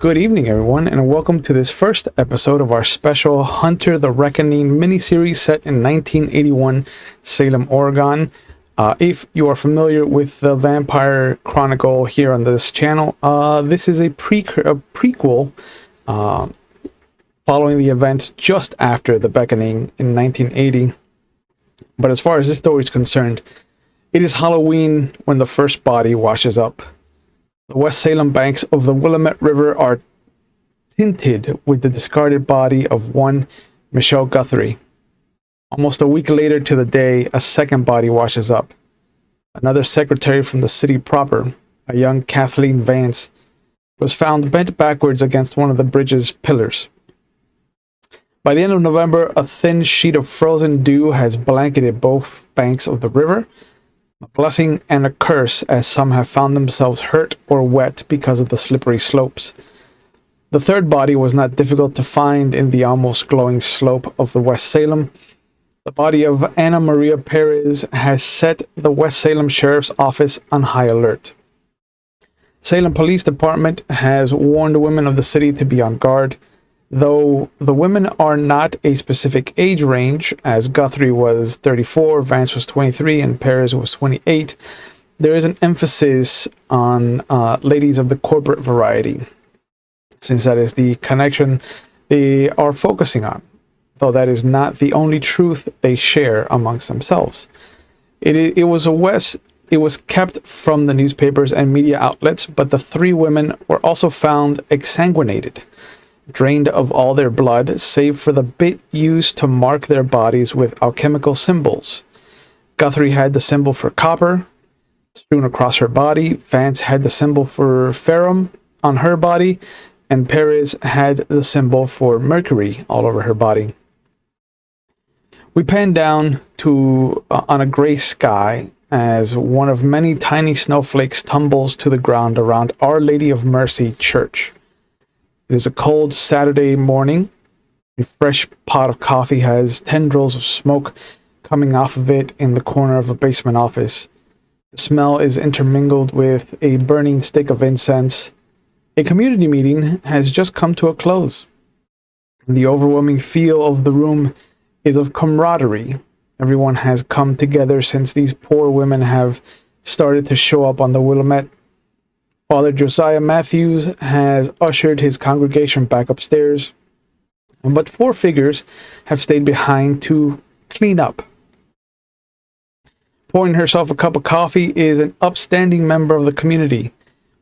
Good evening, everyone, and welcome to this first episode of our special Hunter the Reckoning miniseries set in 1981 Salem, Oregon. If you are familiar with the Vampire Chronicle here on this channel, this is a prequel following the events just after the Beckoning in 1980. But as far as this story is concerned, it is Halloween when the first body washes up. The West Salem banks of the Willamette River are tinted with the discarded body of one Michelle Guthrie. Almost a week later to the day, a second body washes up. Another secretary from the city proper, a young Kathleen Vance, was found bent backwards against one of the bridge's pillars. By the end of November, a thin sheet of frozen dew has blanketed both banks of the river, a blessing and a curse, as some have found themselves hurt or wet because of the slippery slopes. The third body was not difficult to find in the almost glowing slope of the West Salem. The body of Anna Maria Perez has set the West Salem Sheriff's Office on high alert. Salem Police Department has warned women of the city to be on guard. Though the women are not a specific age range, as Guthrie was 34, Vance was 23, and Perez was 28, there is an emphasis on ladies of the corporate variety, since that is the connection they are focusing on, though that is not the only truth they share amongst themselves. It was kept from the newspapers and media outlets, but the three women were also found exsanguinated, drained of all their blood, save for the bit used to mark their bodies with alchemical symbols. Guthrie had the symbol for copper strewn across her body, Vance had the symbol for ferrum on her body, and Perez had the symbol for mercury all over her body. We pan down to on a gray sky as one of many tiny snowflakes tumbles to the ground around Our Lady of Mercy Church. It is a cold Saturday morning. A fresh pot of coffee has tendrils of smoke coming off of it in the corner of a basement office. The smell is intermingled with a burning stick of incense. A community meeting has just come to a close. The overwhelming feel of the room is of camaraderie. Everyone has come together since these poor women have started to show up on the Willamette. Father Josiah Matthews has ushered his congregation back upstairs, but four figures have stayed behind to clean up. Pouring herself a cup of coffee is an upstanding member of the community,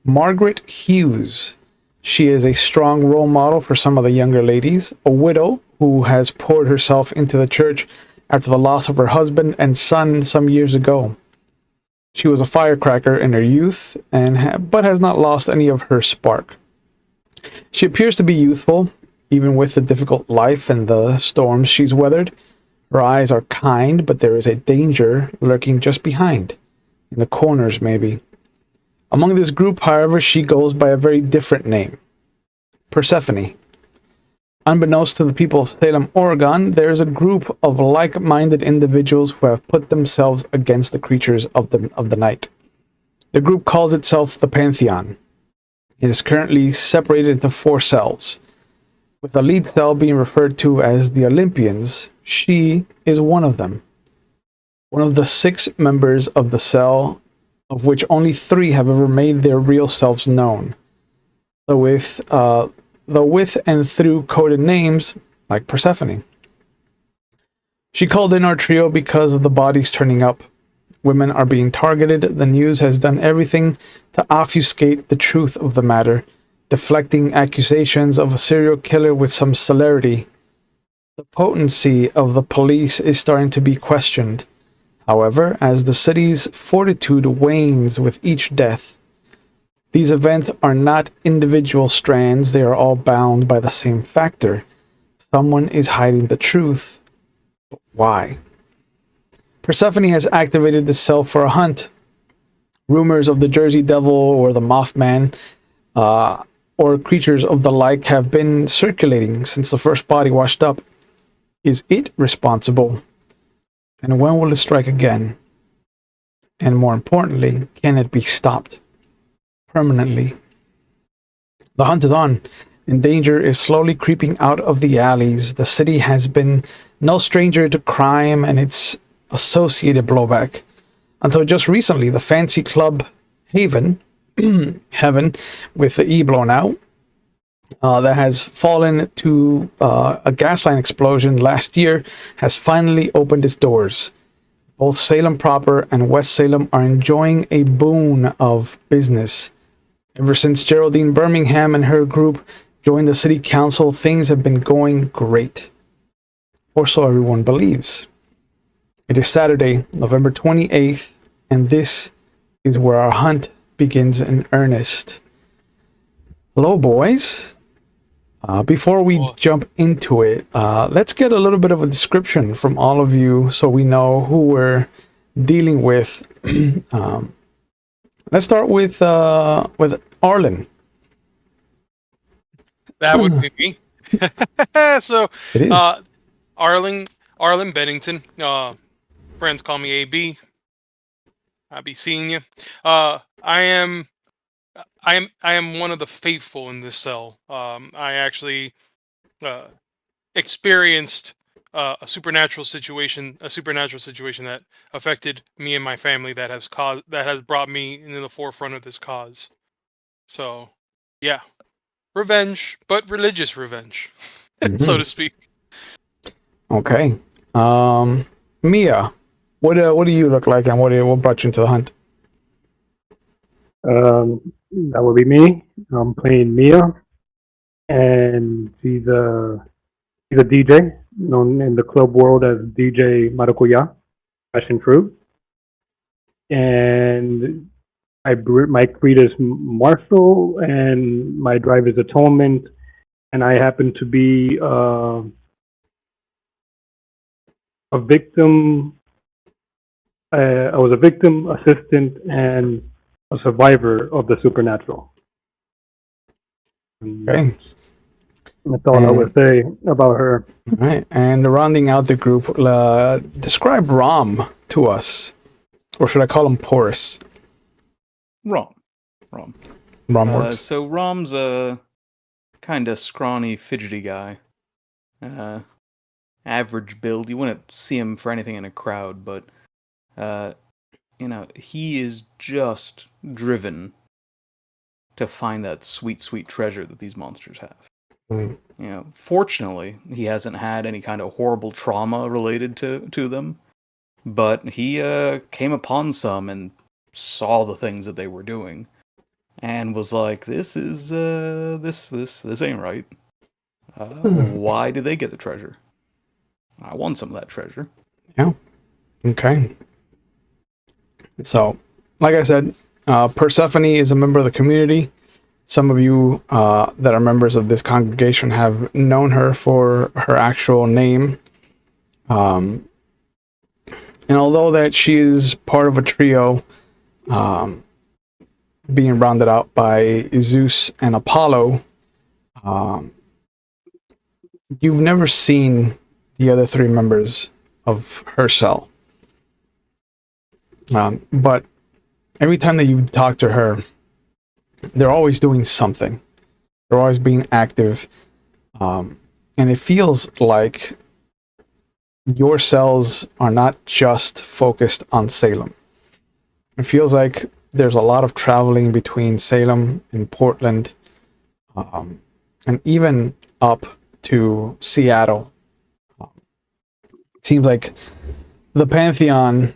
Margaret Hughes. She is a strong role model for some of the younger ladies, a widow who has poured herself into the church after the loss of her husband and son some years ago. She was a firecracker in her youth, but has not lost any of her spark. She appears to be youthful, even with the difficult life and the storms she's weathered. Her eyes are kind, but there is a danger lurking just behind, in the corners maybe. Among this group, however, she goes by a very different name, Persephone. Unbeknownst to the people of Salem, Oregon, there is a group of like-minded individuals who have put themselves against the creatures of the night. The group calls itself the Pantheon. It is currently separated into 4 cells, with the lead cell being referred to as the Olympians. She is one of them. One of the 6 members of the cell, of which only 3 have ever made their real selves known. Though with and through coded names like Persephone. She called in our trio because of the bodies turning up. Women are being targeted. The news has done everything to obfuscate the truth of the matter, deflecting accusations of a serial killer with some celerity. The potency of the police is starting to be questioned. However, as the city's fortitude wanes with each death, these events are not individual strands, they are all bound by the same factor. Someone is hiding the truth. But why? Persephone has activated the cell for a hunt. Rumors of the Jersey Devil or the Mothman or creatures of the like have been circulating since the first body washed up. Is it responsible? And when will it strike again? And more importantly, can it be stopped permanently? The hunt is on, and danger is slowly creeping out of the alleys. The city has been no stranger to crime and its associated blowback. Until just recently, the fancy club Haven, Heaven, with the E blown out, that has fallen to a gas line explosion last year, has finally opened its doors. Both Salem proper and West Salem are enjoying a boon of business. Ever since Geraldine Birmingham and her group joined the city council, things have been going great. Or so everyone believes. It is Saturday, November 28th, and this is where our hunt begins in earnest. Hello, boys. Before we jump into it, let's get a little bit of a description from all of you so we know who we're dealing with. Let's start with Arlen. That would be me. So, It is. Arlen Bennington. Friends call me AB. I'll be seeing you. I am one of the faithful in this cell. I actually experienced a supernatural situation that affected me and my family that has brought me into the forefront of this cause. So, yeah, revenge, but religious revenge, so to speak. Okay, Mia, what do you look like, and what brought you into the hunt? That would be me. I'm playing Mia, and she's a DJ known in the club world as DJ Maracuya, Passion Fruit. And my creed is Marshall, and my drive is Atonement. And I happen to be a victim. I was a victim, assistant, and a survivor of the supernatural. Okay. That's all I would say about her. All right, and rounding out the group, describe Rom to us, or should I call him Porus? Rom works. So Rom's a kind of scrawny, fidgety guy. Average build. You wouldn't see him for anything in a crowd, but he is just driven to find that sweet, sweet treasure that these monsters have. Fortunately, he hasn't had any kind of horrible trauma related to them, but he came upon some and saw the things that they were doing, and was like, "This is this ain't right. Why do they get the treasure? I want some of that treasure." Yeah. Okay. So, like I said, Persephone is a member of the community. Some of you that are members of this congregation have known her for her actual name. And although that she is part of a trio being rounded out by Zeus and Apollo, you've never seen the other three members of her cell. But every time that you talk to her, they're always doing something. They're always being active. And it feels like your cells are not just focused on Salem. It feels like there's a lot of traveling between Salem and Portland, and even up to Seattle. It seems like the Pantheon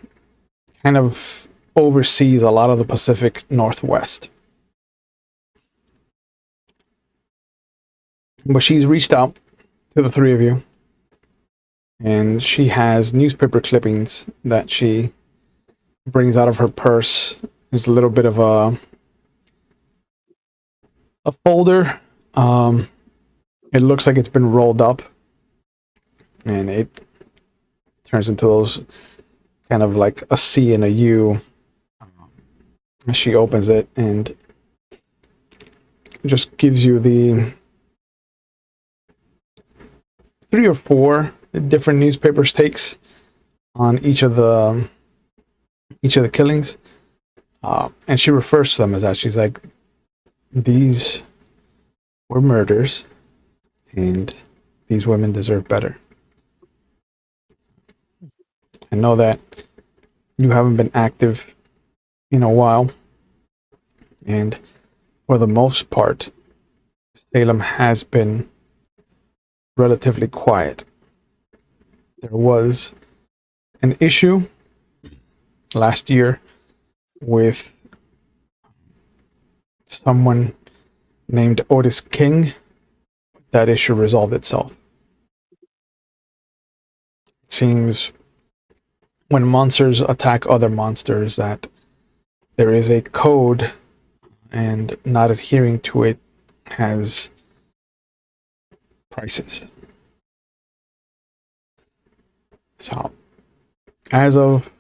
kind of oversees a lot of the Pacific Northwest. But she's reached out to the three of you, and she has newspaper clippings that she brings out of her purse. There's a little bit of a folder. It looks like it's been rolled up, and it turns into those kind of like a C and a U. She opens it and just gives you the 3 or 4 different newspapers takes on each of the killings, and she refers to them as that. She's like, these were murders, and these women deserve better. I know that you haven't been active in a while, and for the most part, Salem has been relatively quiet. There was an issue last year with someone named Otis King. That issue resolved itself. It seems when monsters attack other monsters that there is a code, and not adhering to it has prices. So, as of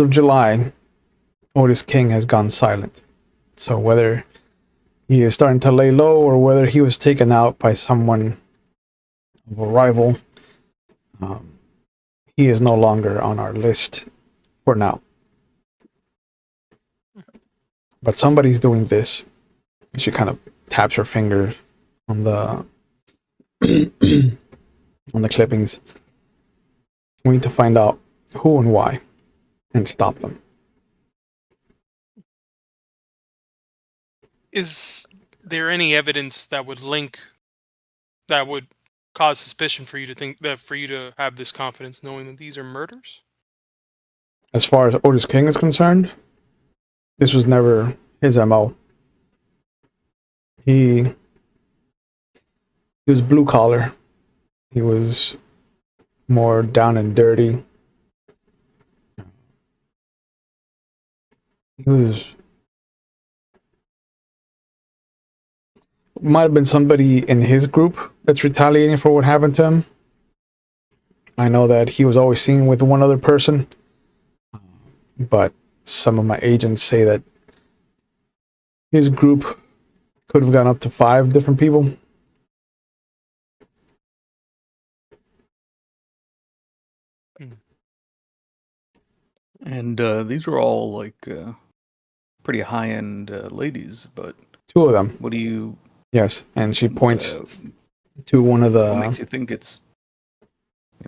July, Otis King has gone silent. So whether he is starting to lay low or whether he was taken out by someone of a rival, he is no longer on our list for now. But somebody's doing this. She kind of taps her finger on the on the clippings. We need to find out who and why and stop them. Is there any evidence that would cause suspicion for you to think that for you to have this confidence, knowing that these are murders? As far as Otis King is concerned, this was never his MO. He was blue collar. He was more down and dirty. He might have been somebody in his group that's retaliating for what happened to him. I know that he was always seen with one other person, but some of my agents say that his group could have gone up to 5 different people. And these are all like pretty high-end ladies, but 2 of them. what do you? Yes, and she points to one of What makes the. you think it's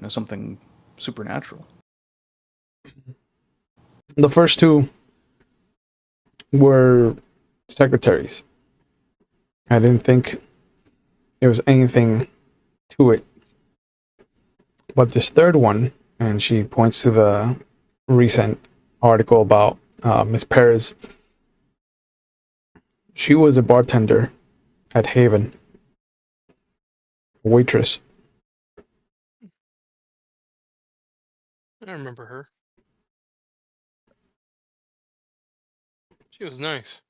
something supernatural? The first 2 were secretaries. I didn't think there was anything to it. But this third one, and she points to the recent article about Miss Perez. She was a bartender at Haven, a waitress. I remember her. She was nice.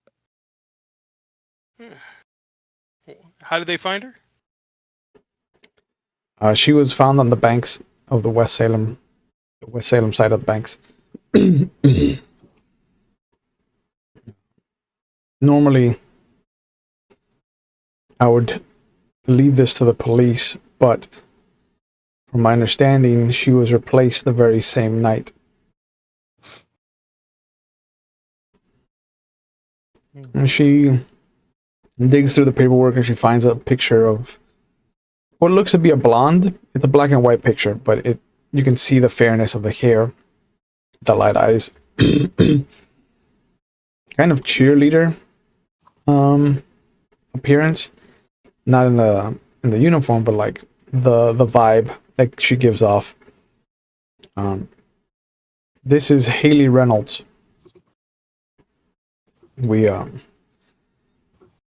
How did they find her? She was found on the banks of the West Salem side of the banks. Normally, I would leave this to the police, but from my understanding, she was replaced the very same night. And she digs through the paperwork and she finds a picture of what looks to be a blonde. It's a black and white picture, but you can see the fairness of the hair, the light eyes. Kind of cheerleader appearance. Not in the uniform, but like the vibe that she gives off. This is Haley Reynolds. We our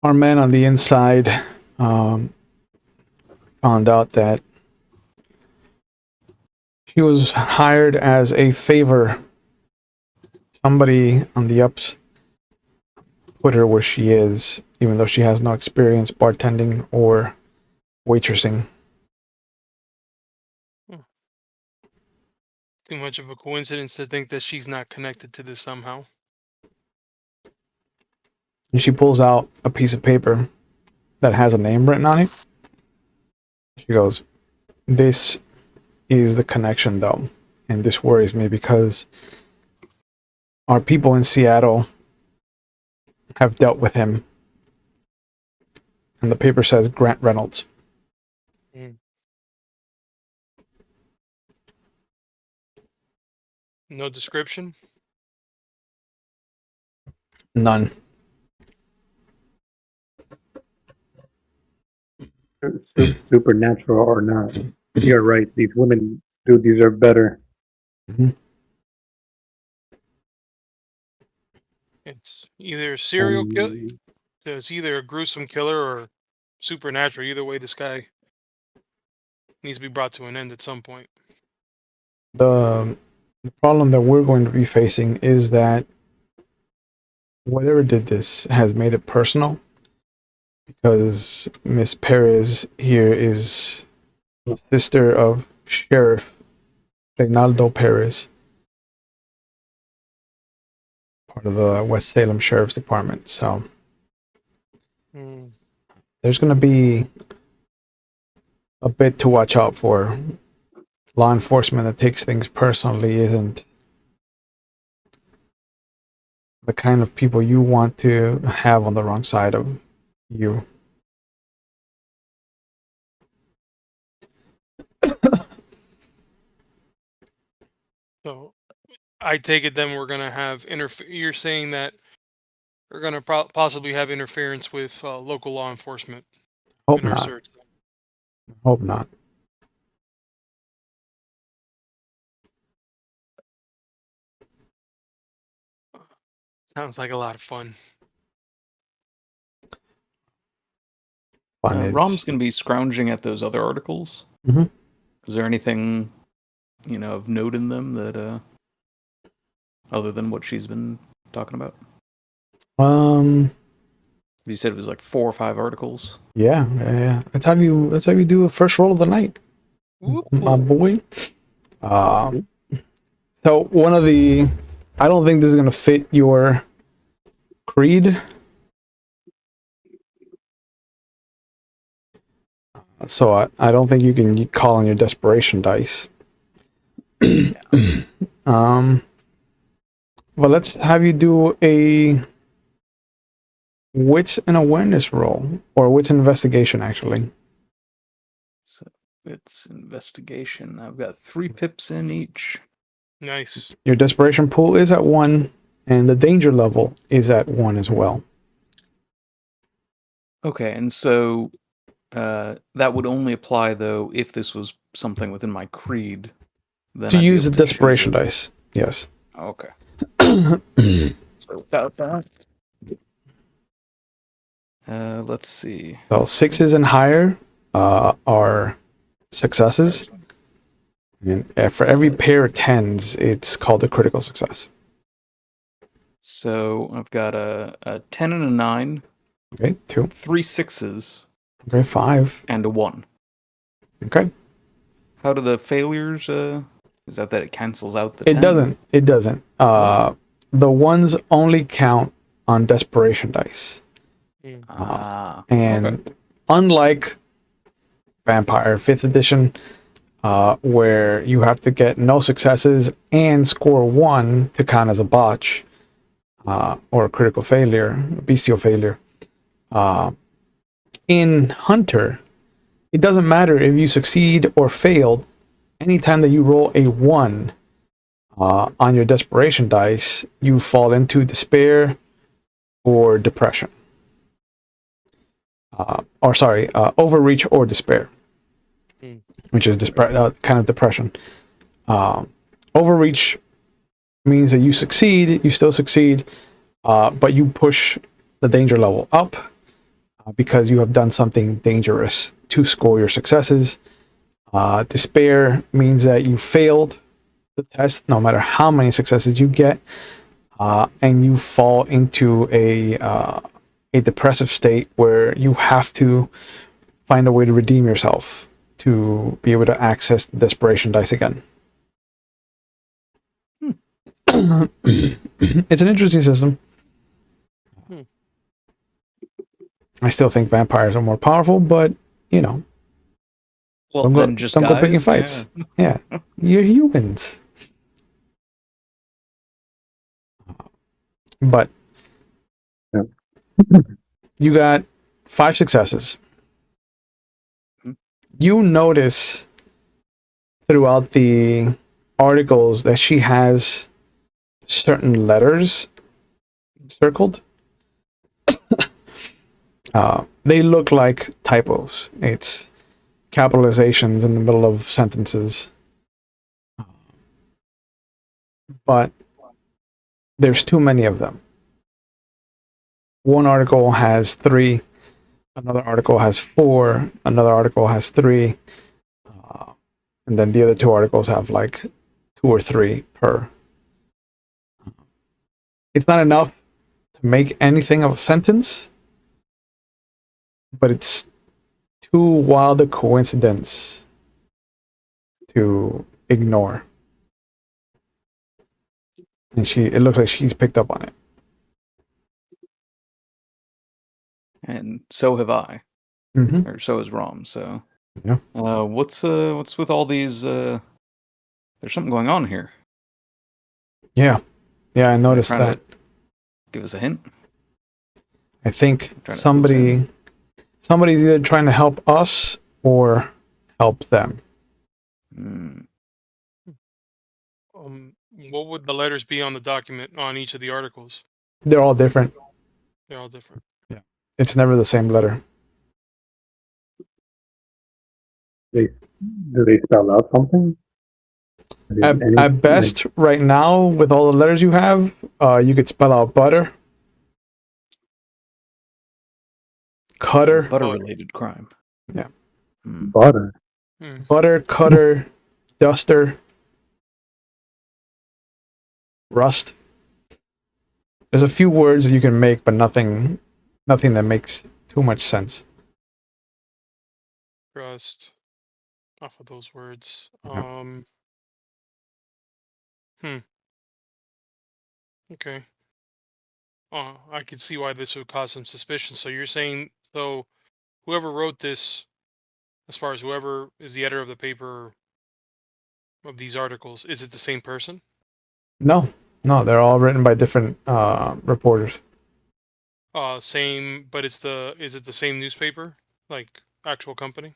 man on the inside found out that she was hired as a favor. Somebody on the ups put her where she is, even though she has no experience bartending or waitressing. Too much of a coincidence to think that she's not connected to this somehow. And she pulls out a piece of paper that has a name written on it. She goes, "This is the connection, though, and this worries me because our people in Seattle have dealt with him and the paper says Grant Reynolds. No description. None. Supernatural or not, you're right. These women do deserve better. Mhm. It's either serial kill. Um, It's either a gruesome killer or supernatural. Either way, this guy needs to be brought to an end at some point. The problem that we're going to be facing is that whatever did this has made it personal, because Miss Perez here is the sister of Sheriff Reynaldo Perez, part of the West Salem Sheriff's Department. So there's going to be a bit to watch out for. Law enforcement that takes things personally isn't the kind of people you want to have on the wrong side of you. So I take it then we're gonna have You're saying that we're gonna possibly have interference with local law enforcement Hope in our not. search. Hope not. Sounds like a lot of fun. Rom's going to be scrounging at those other articles. Mhm. Is there anything, of note in them that, other than what she's been talking about? You said it was like 4 or 5 articles. Yeah. Let's have you do a first roll of the night, my boy. So one of the, I don't think this is gonna fit your creed. So I don't think you can call on your desperation dice. But let's have you do a wits and awareness roll, or wits and investigation actually. So it's investigation. I've got 3 pips in each. Nice. Your desperation pool is at 1, and the danger level is at 1 as well. Okay, and so that would only apply though if this was something within my creed. Then To I'd be use the able to desperation choose dice, yes. Okay. So without that, let's see. So 6s and higher are successes, and for every pair of 10s, it's called a critical success. So I've got a 10 and a 9. Okay, 2. 3 6s. Okay, 5. And a 1. Okay. How do the failures? Is that it cancels out the? It 10? doesn't. It doesn't. The ones only count on desperation dice. And unlike Vampire 5th edition, where you have to get no successes and score 1 to count as a botch, or a critical failure, a bestial failure. In Hunter, it doesn't matter if you succeed or failed. Anytime that you roll a 1 on your desperation dice, you fall into despair or depression. Overreach or despair, which is kind of depression. Overreach means that you succeed, you still succeed, but you push the danger level up because you have done something dangerous to score your successes. Despair means that you failed the test no matter how many successes you get, and you fall into a depressive state where you have to find a way to redeem yourself to be able to access the desperation dice again. It's an interesting system. I still think vampires are more powerful, but well, don't go picking fights. Yeah, you're humans. But you got 5 successes. Hmm. You notice throughout the articles that she has certain letters circled. They look like typos. It's capitalizations in the middle of sentences. But there's too many of them. One article has 3, another article has 4, another article has 3, and then the other 2 articles have like 2 or 3 per. It's not enough to make anything of a sentence, but it's too wild a coincidence to ignore. And it looks like she's picked up on it. And so have I, Mm-hmm. or so has Rom. So, Yeah. What's with all these? There's something going on here. Yeah, I Are they noticed trying that. to give us a hint? I think Trying to clue us in. somebody's either trying to help us or help them. Hmm. What would the letters be on the document on each of the articles? They're all different. They're all different. It's never the same letter. Do they spell out something? At best, right now, with all the letters you have, you could spell out butter, cutter, Butter-related crime. Yeah. Butter. butter, cutter, duster, rust. There's a few words that you can make, but nothing that makes too much sense. Trust. Off of those words. Yeah. Okay. I could see why this would cause some suspicion. So you're saying, so whoever wrote this, as far as whoever is the editor of the paper of these articles, is it the same person? No, they're all written by different reporters. Same, but is it the same newspaper, like actual company?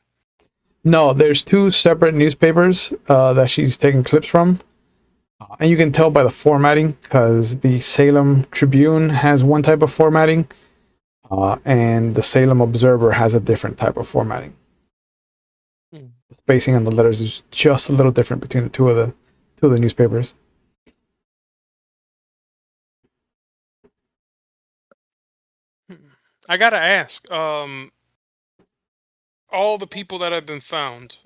No, there's 2 separate newspapers that she's taking clips from. And you can tell by the formatting because the Salem Tribune has one type of formatting, and the Salem Observer has a different type of formatting. Hmm. The spacing on the letters is just a little different between the two of the newspapers. I gotta ask, all the people that have been found,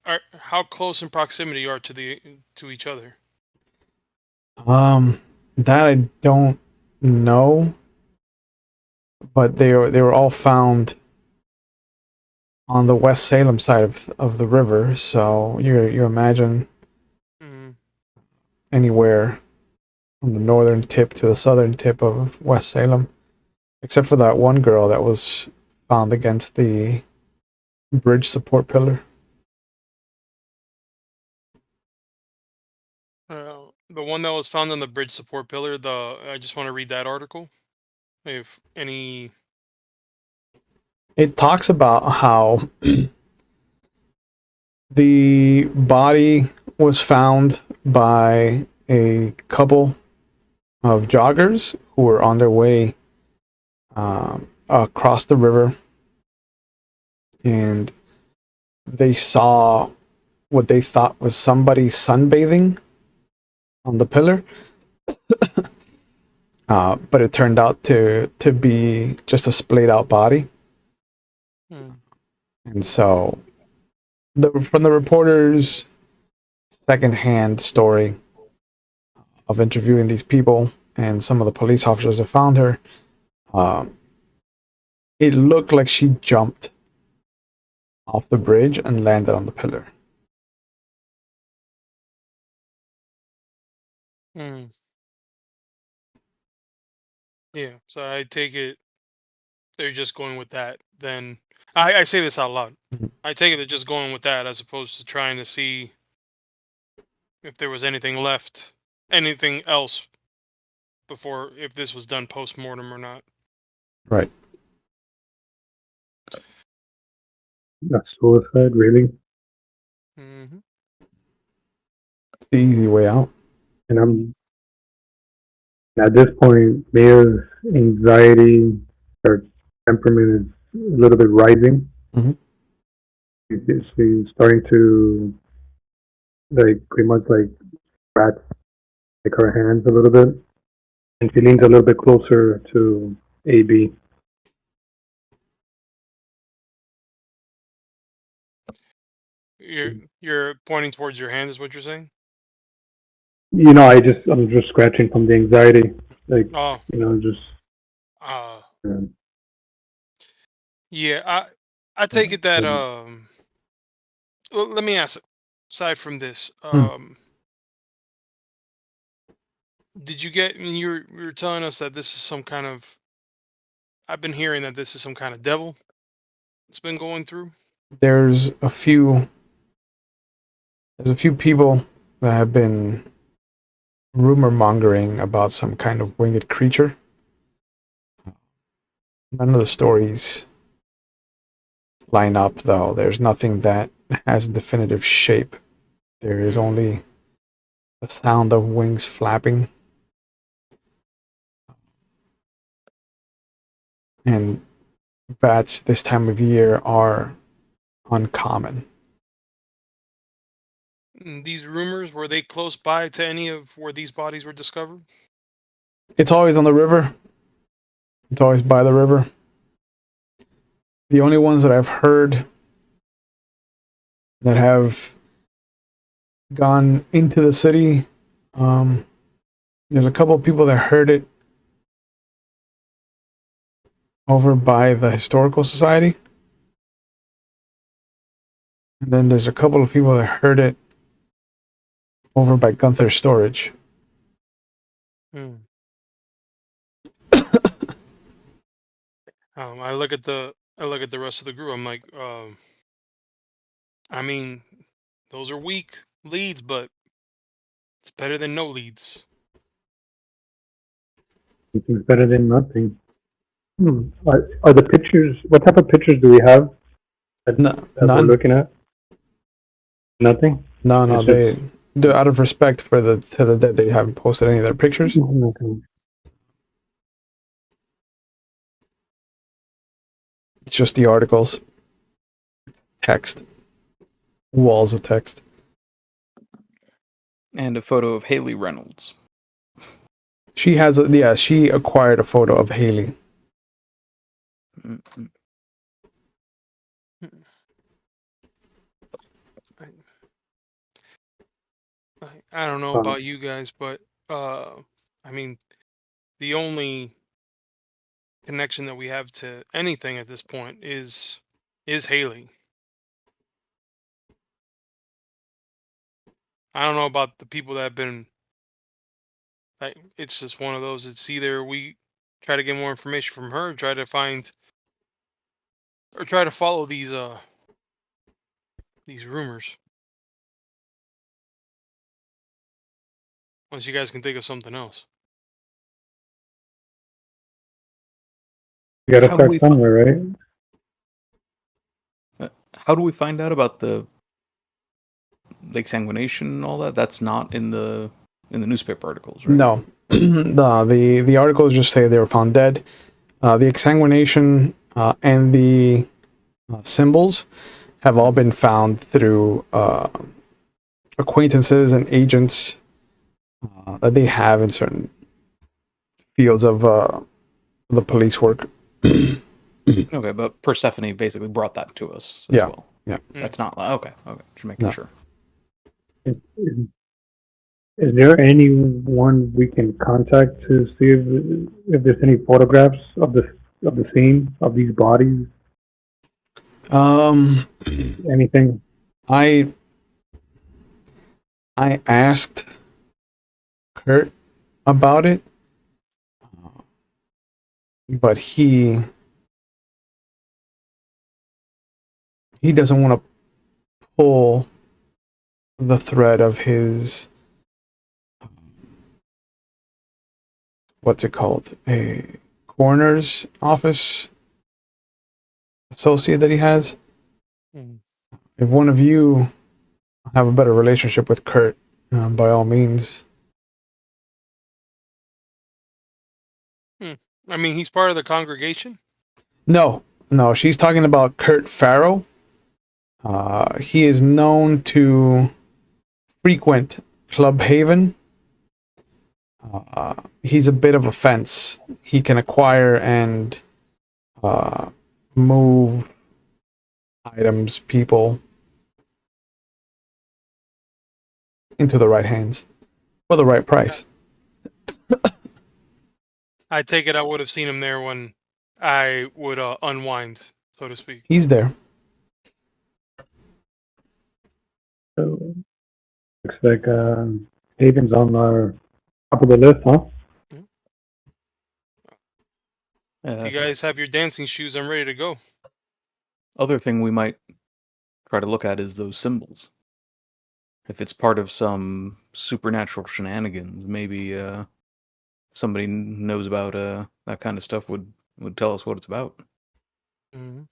how close in proximity are to each other? That I don't know, but they were all found on the West Salem side of the river. So you imagine Mm. anywhere from the northern tip to the southern tip of West Salem, except for that one girl that was found against the bridge support pillar. The one that was found on the bridge support pillar. I just want to read that article. If any. It talks about how the body was found by a couple of joggers who were on their way across the river, and they saw what they thought was somebody sunbathing on the pillar, but it turned out to be just a splayed out body. Hmm. And so, from the reporter's secondhand story of interviewing these people and some of the police officers that found her, it looked like she jumped off the bridge and landed on the pillar. Hmm. Yeah. So I take it they're just going with that. Then I say this out loud. Mhm. I take it they're just going with that as opposed to trying to see if there was anything left, anything else before, if this was done post mortem or not. Right. That's suicide, really. Hmm. It's the easy way out. And I'm at this point, Mia's anxiety or temperament is a little bit rising. Mhm. She's starting to like pretty much like scratch like her hands a little bit, and she leans a little bit closer to AB. You're pointing towards your hand, is what you're saying? I'm just scratching from the anxiety, like Oh, just. uh, Um, yeah. I take it that Well, let me ask. Aside from this, Hmm. did you get? I mean, you were telling us that this is some kind of. I've been hearing that this is some kind of devil that's been going through. There's a few. There's a few people that have been rumor mongering about some kind of winged creature. None of the stories line up, though. There's nothing that has a definitive shape. There is only the sound of wings flapping. And bats this time of year are uncommon. These rumors, were they close by to any of where these bodies were discovered? It's always on the river. It's always by the river. The only ones that I've heard that have gone into the city, um, there's a couple of people that heard it over by the Historical Society. And then there's a couple of people that heard it over by Gunther Storage. Hmm. I look at the rest of the group. I'm like, I mean, those are weak leads, but it's better than no leads. It's better than nothing. Are the pictures? What type of pictures do we have that we're None. looking at? Nothing. No, It's they just do out of respect for the to the dead. They haven't posted any of their pictures. nothing. It's just the articles, text, walls of text. And a photo of Haley Reynolds. She has she acquired a photo of Haley. Mm-mm. I don't know about you guys, but I mean, the only connection that we have to anything at this point is Haley. I don't know about the people that have been like. It's just one of those. It's either we try to get more information from her, try to find or try to follow these rumors. Unless you guys can think of something else. You gotta How do start we somewhere, right? how do we find out about the lake sanguination and all that? That's not in the newspaper articles, right? No, the articles just say they were found dead. The exsanguination and the symbols have all been found through acquaintances and agents that they have in certain fields of the police work. Okay, but Persephone basically brought that to us as Yeah, well. yeah. That's not okay. Just making No. sure. Is there anyone we can contact to see if there's any photographs of the scene of these bodies? Um, Anything? I asked Kurt about it, but he doesn't want to pull the thread of his what's it called, a coroner's office associate that he has. Mm. If one of you have a better relationship with Kurt, by all means. I mean, he's part of the congregation. No, she's talking about Kurt Farrow. He is known to frequent Club Haven. He's a bit of a fence. He can acquire and move items, people into the right hands for the right price. I take it I would have seen him there when I would unwind, so to speak. He's there. So looks like Haven's on our top of the list, huh? If you guys have your dancing shoes, I'm ready to go. Other thing we might try to look at is those symbols. If it's part of some supernatural shenanigans, maybe somebody knows about that kind of stuff would tell us what it's about. Mhm.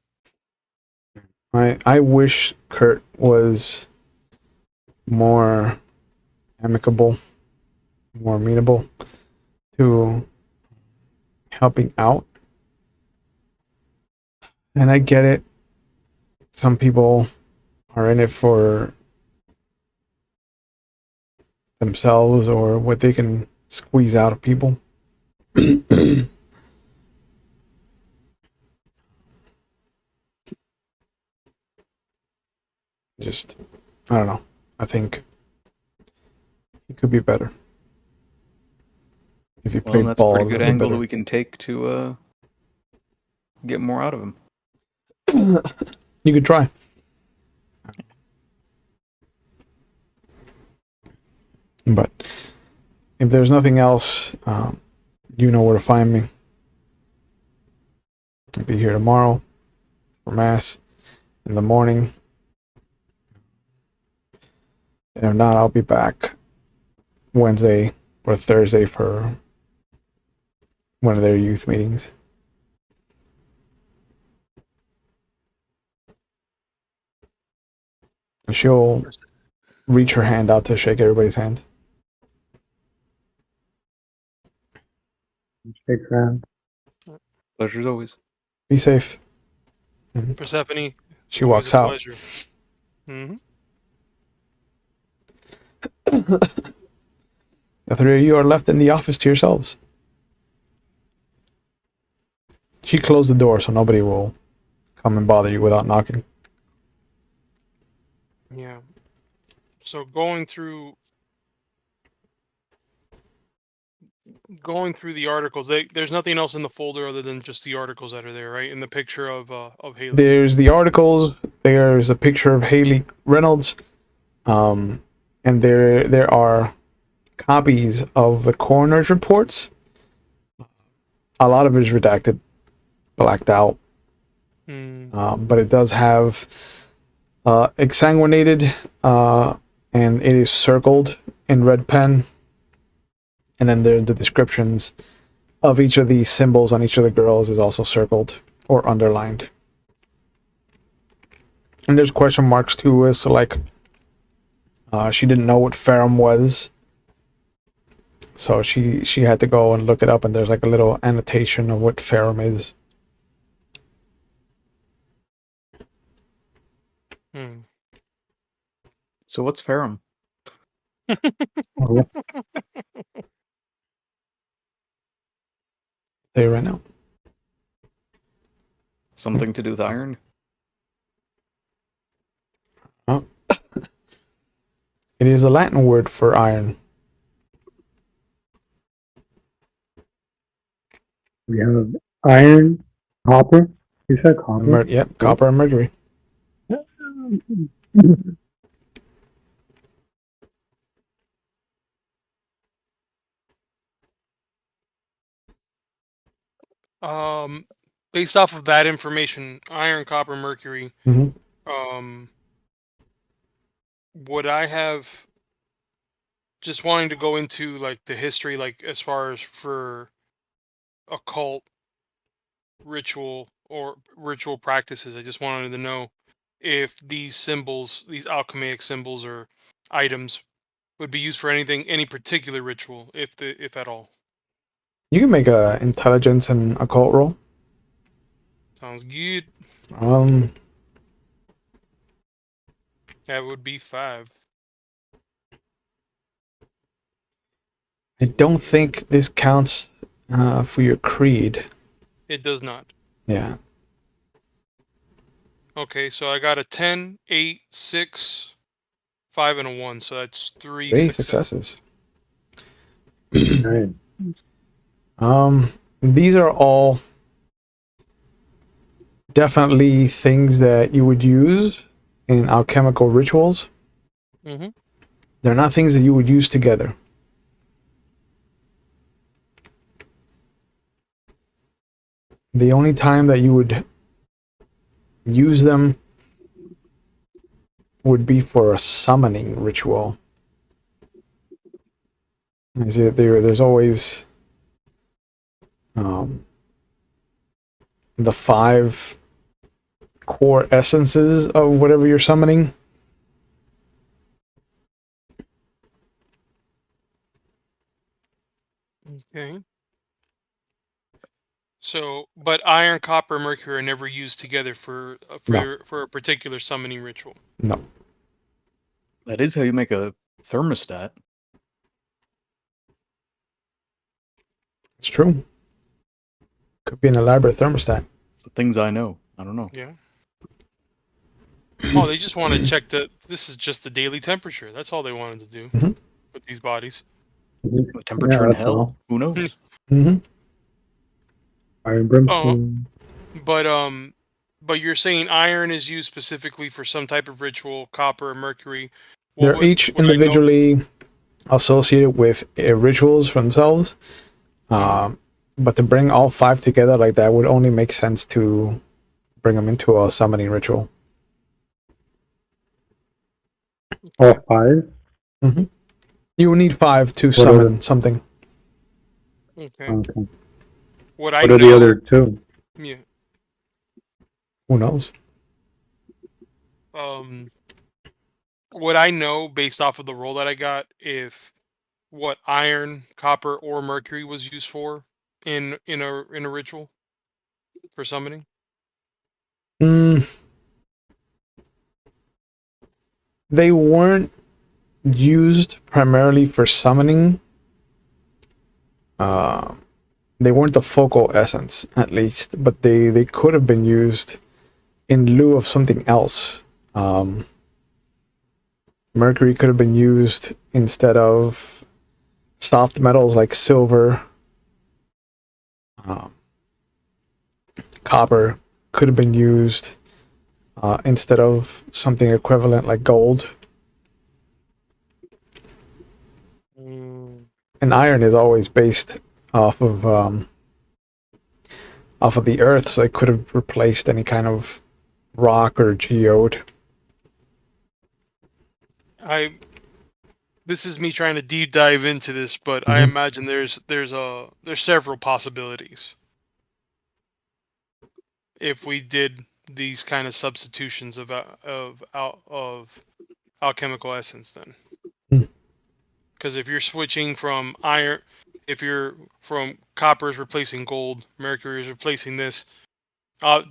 I wish Kurt was more amicable, more amenable to helping out. And I get it. Some people are in it for themselves or what they can squeeze out of people. Just, I don't know. I think he could be better. If you Well, played that's a ball pretty a good little angle better. that we can take to get more out of him. You could try. But if there's nothing else, you know where to find me. I'll be here tomorrow for Mass in the morning. And if not, I'll be back Wednesday or Thursday for one of their youth meetings. And she'll reach her hand out to shake everybody's hand. Shake hands. Pleasure as always. Be safe. Persephone, She always walks a out. pleasure. Mm-hmm. The three of you are left in the office to yourselves. She closed the door so nobody will come and bother you without knocking. Yeah. So going through the articles, there's nothing else in the folder other than just the articles that are there, right? In the picture of Haley. There's the articles. There's a picture of Haley Reynolds, and there are copies of the coroner's reports. A lot of it is redacted, blacked out, but it does have exsanguinated, and it is circled in red pen. And then there the descriptions of each of the symbols on each of the girls is also circled or underlined. And there's question marks too, as to like she didn't know what Ferrum was, so she had to go and look it up, and there's like a little annotation of what Ferrum is. So what's Ferrum? I'll tell you right now. Something to do with iron? Oh. It is a Latin word for iron. We have iron, copper. You said copper. Yep, copper and mercury. Based off of that information, iron, copper, mercury, would I have just wanting to go into like the history, like as far as for occult ritual or ritual practices? I just wanted to know if these symbols, these alchemaic symbols or items, would be used for anything, any particular ritual, if at all. You can make a intelligence and occult roll. Sounds good. Um, That would be 5. I don't think this counts for your creed. It does not. Yeah. Okay, so I got a 10, 8, 6, 5, and a 1. So that's 3 Three successes. Alright. These are all definitely things that you would use in alchemical rituals. Mm-hmm. They're not things that you would use together. The only time that you would use them would be for a summoning ritual. There's always the 5 core essences of whatever you're summoning. Okay. So, but iron, copper, mercury are never used together for No. for a particular summoning ritual. No. That is how you make a thermostat. It's true. Could be an elaborate thermostat. It's the things I know. I don't know. Yeah. Oh, they just want to check that this is just the daily temperature. That's all they wanted to do Mhm. with these bodies. The temperature in that's hell. all. Who knows? Mm-hmm. Fire and brimstone. But you're saying iron is used specifically for some type of ritual, copper, mercury. They're each would I know- individually associated with rituals for themselves. But to bring all 5 together like that would only make sense to bring them into a summoning ritual. All 5. You will need 5 to are summon something. Okay. Okay. What I What are know, the other 2? yeah. Who knows? What I know based off of the roll that I got, if what iron, copper, or mercury was used for in a ritual for summoning. They weren't used primarily for summoning. They weren't the focal essence, at least, but they could have been used in lieu of something else. Mercury could have been used instead of soft metals like silver. Copper could have been used instead of something equivalent like gold. And iron is always based off of the earth, so it could have replaced any kind of rock or geode. This is me trying to deep dive into this, but I imagine there's several possibilities if we did these kind of substitutions of alchemical essence. Then, because if you're switching from iron, if you're from copper is replacing gold, mercury is replacing this,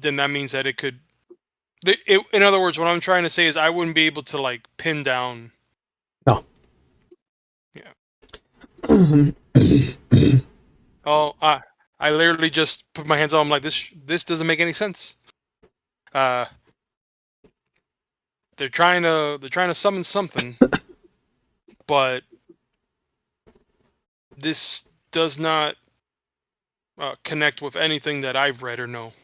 then that means that it could. In other words, what I'm trying to say is I wouldn't be able to like pin down. No. Yeah. Oh, I literally just put my hands on. I'm like, this doesn't make any sense. They're trying to summon something, but this does not connect with anything that I've read or know.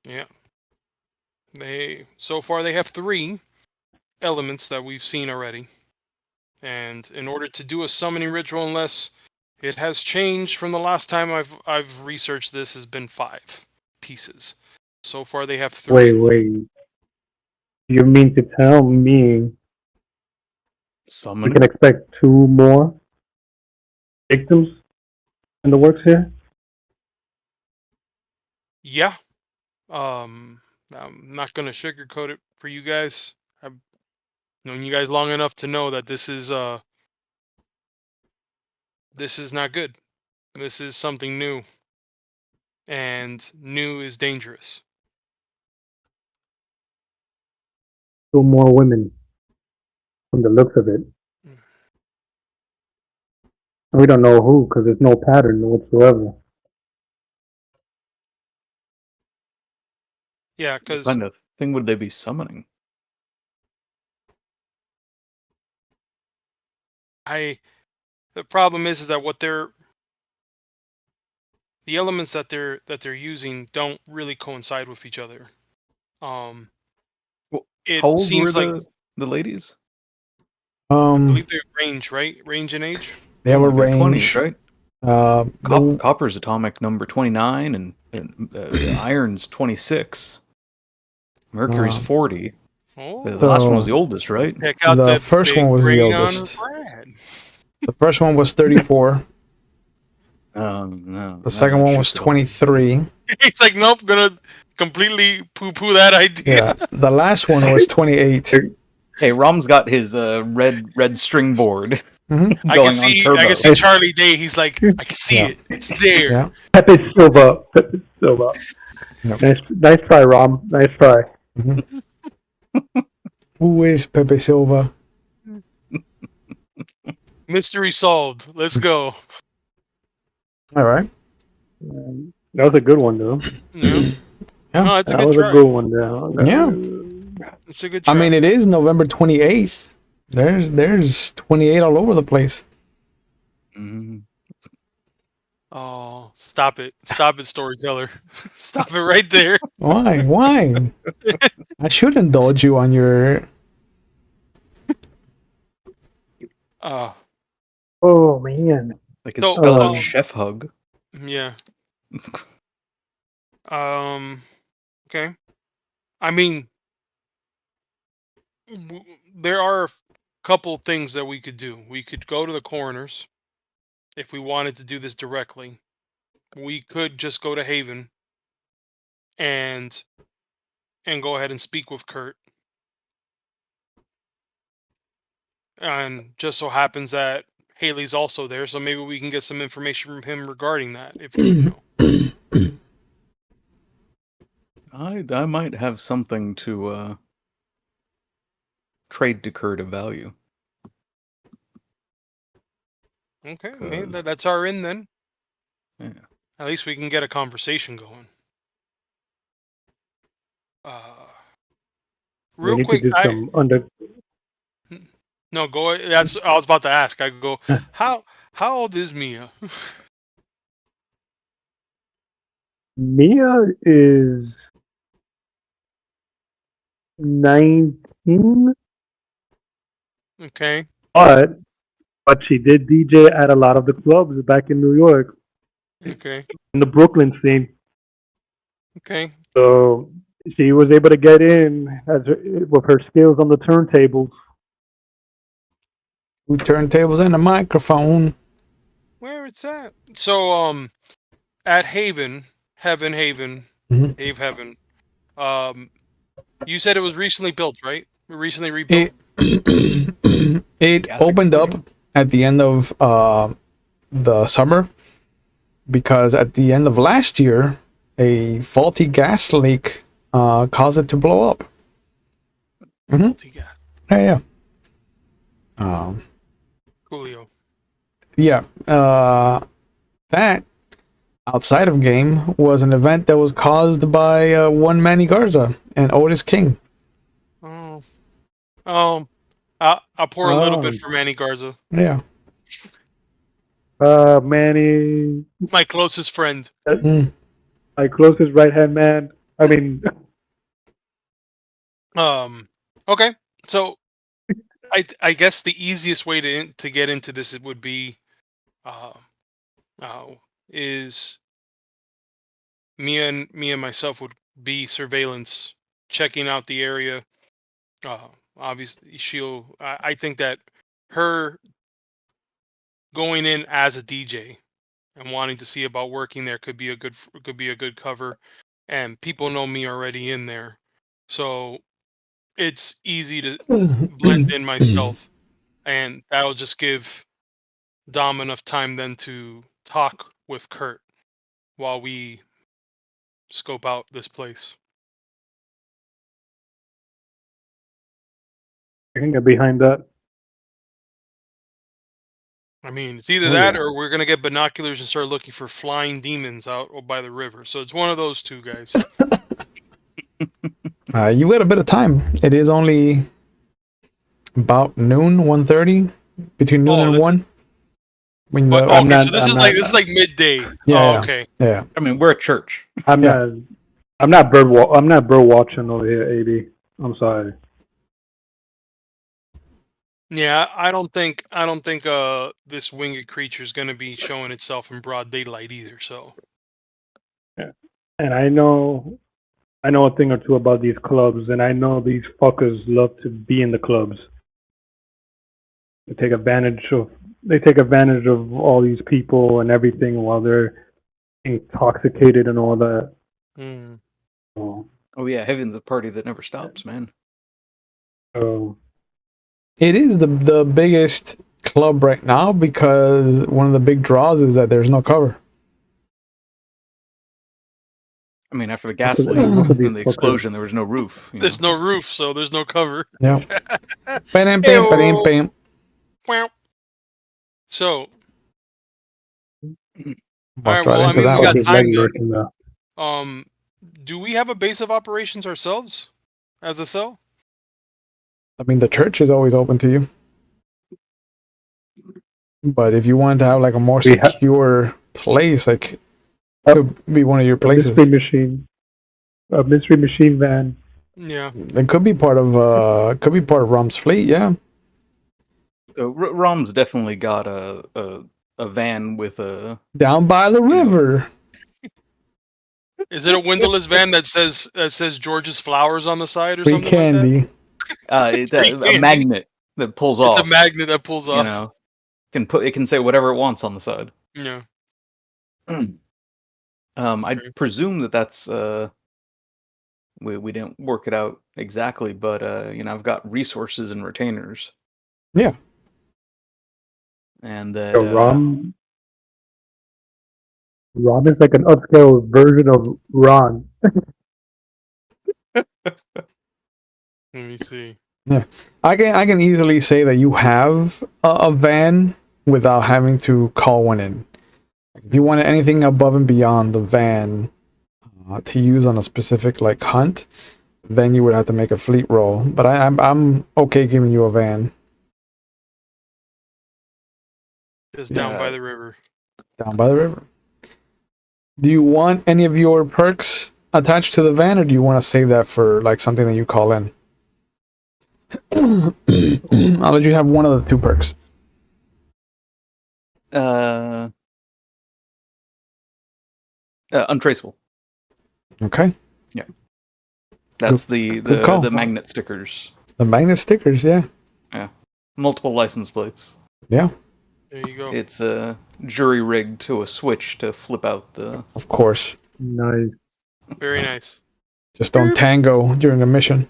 Yeah. So far they have 3 elements that we've seen already. And in order to do a summoning ritual, unless it has changed from the last time I've researched this, has been 5 pieces. So far they have 3. Wait. You mean to tell me we Summoning? can expect 2 more victims in the works here? Yeah, I'm not gonna sugarcoat it for you guys. I've known you guys long enough to know that this is not good. This is something new, and new is dangerous. 2 more women from the looks of it. We don't know who because there's no pattern whatsoever. Yeah, What because kind of thing would they be summoning? the problem is that the elements that they're using don't really coincide with each other. Well, It how old were seems like the ladies? I believe they range, right? Range in age. They have a They're 20s, range. right? The- Copper's atomic number 29, and iron's 26. Mercury's Uh, 40. Oh, The last one was So- the oldest, right? check out the that first big one was the brain on oldest. Brad. The first one was 34. No. The second one was 23. It's like, nope, gonna completely poo-poo that idea. Yeah. The last one was 28. Hey, Rom's got his red string board Mhm. I going can on see turbo. Charlie Day. He's like, I can see Yeah. it. It's there. Yeah. Pepe Silva. Pepe Silva. Yep. Nice try, Rom. Nice try. Who is Pepe Silva? Mystery solved. Let's go. All right. That was a good one, though. Yeah. Yeah. No, it's a That good was try. a good one, though. Yeah. It's a good try. I mean, it is November 28th. There's 28 all over the place. Mhm. Oh, stop it. Stop it, storyteller. Stop it right there. Why? Why? I should indulge you on your. Oh, Oh, man. They could So, spell out um, chef hug. yeah. Okay. I mean, there are a couple things that we could do. We could go to the coroners if we wanted to do this directly. We could just go to Haven and go ahead and speak with Kurt. And just so happens that Haley's also there, so maybe we can get some information from him regarding that, if you know. I might have something to trade to Kurt of value. Okay, maybe 'Cause- that's our in then. Yeah. At least we can get a conversation going. We Real need quick, to do some no, go. That's I was about to ask. I go, how old is Mia? Mia is 19, Okay, but she did DJ at a lot of the clubs back in New York, okay, in the Brooklyn scene. okay. So she was able to get in with her skills on the turntables. Two turntables and a microphone. Where it's at? So, at Haven, Haven, Mhm. Heaven. You said it was recently built, right? Recently rebuilt. It Gas opened up explosion? at the end of the summer because at the end of last year, a faulty gas leak caused it to blow up. Yeah, Yeah. Coolio. Yeah. That outside of game was an event that was caused by one Manny Garza and Otis King. Oh, I'll pour a little bit for Manny Garza, Yeah. Manny, my closest friend. my closest right-hand man. I mean, Okay, so I guess the easiest way to get into this would be, is me and myself would be surveillance, checking out the area. Obviously, I think that her going in as a DJ and wanting to see about working there could be a good cover. and people know me already in there, so it's easy to blend in myself, and that'll just give Dom enough time then to talk with Kurt while we scope out this place. I can get behind that. I mean, it's either Oh, that yeah. or we're gonna get binoculars and start looking for flying demons out by the river. So it's one of those two, guys. You got a bit of time. It is only about noon, 1:30, between noon Oh, and this is, 1. When but the I'm okay, not. so this I'm is not. like midday. yeah, Oh, yeah, okay. yeah. I mean, we're at church. I'm Yeah. not. I'm not I'm not bird watching over here, AB. I'm sorry. Yeah, I don't think this winged creature is gonna be showing itself in broad daylight either. So And I know a thing or two about these clubs, and I know these fuckers love to be in the clubs. They take advantage of all these people and everything while they're intoxicated and all that. So, Oh yeah, heaven's a party that never stops, man. so It is the biggest club right now because one of the big draws is that there's no cover. I mean, after the Most gas of- leak most of these and the fuckers- explosion, there was no roof. You there's know? no roof, so there's no cover. Yeah. Bam, bam, Hey-o. bam, bam. Wow. So, all Walked right. right Well, I into mean, that we got one. his time leg then. working now. Do we have a base of operations ourselves as a cell? I mean, the church is always open to you. But if you want to have like a more We ha- secure place, like Uh, could be one of your A places. mystery machine van. Yeah. It could be part of Rum's fleet, yeah. So Rom's definitely got a van with a. Down by the know. river. Is it a windowless van that says George's Flowers on the side or Free something like that? candy. It's Free a candy. magnet that pulls It's off. a magnet that pulls You off. know, it can say whatever it wants on the side. Yeah. I Okay. presume that's we didn't work it out exactly, but I've got resources and retainers. Yeah. And that So Ron is like an upscale version of Ron. Let me see. I can easily say that you have a van without having to call one in. If you wanted anything above and beyond the van to use on a specific like hunt, then you would have to make a fleet roll. But I'm okay giving you a van Just down by Yeah. the river. down by the river. Do you want any of your perks attached to the van, or do you want to save that for like something that you call in? I'll let you have one of the 2 perks. Untraceable. Okay. That's Good the call. the magnet stickers. The magnet stickers, yeah. Multiple license plates. Yeah, There you go. It's jury rigged to a switch to flip out the. of course. Nice. Very nice. Just don't tango during a mission.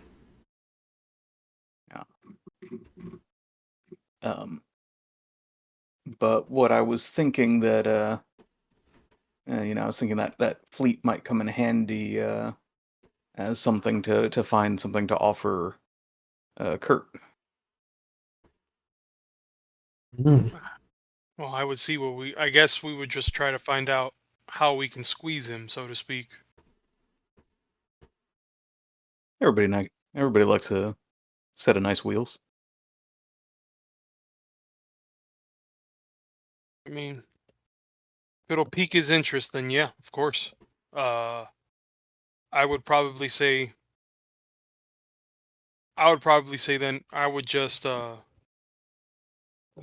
But what I was thinking that I was thinking that fleet might come in handy as something to find something to offer Kurt. Mm. Well, I would see I guess we would just try to find out how we can squeeze him, so to speak. Everybody likes a set of nice wheels. I mean, if it'll pique his interest, then yeah, of course. I would probably say then I would just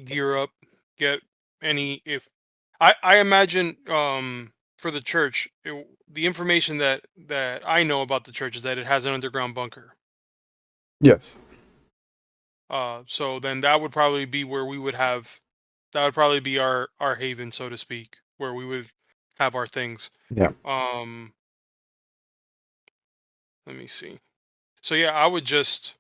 gear up, get if I imagine for the church, the information that I know about the church is that it has an underground bunker. Yes. So then that would probably be where we would have that would probably be our haven, so to speak, where we would have our things. Yeah. Let me see. So yeah, I would just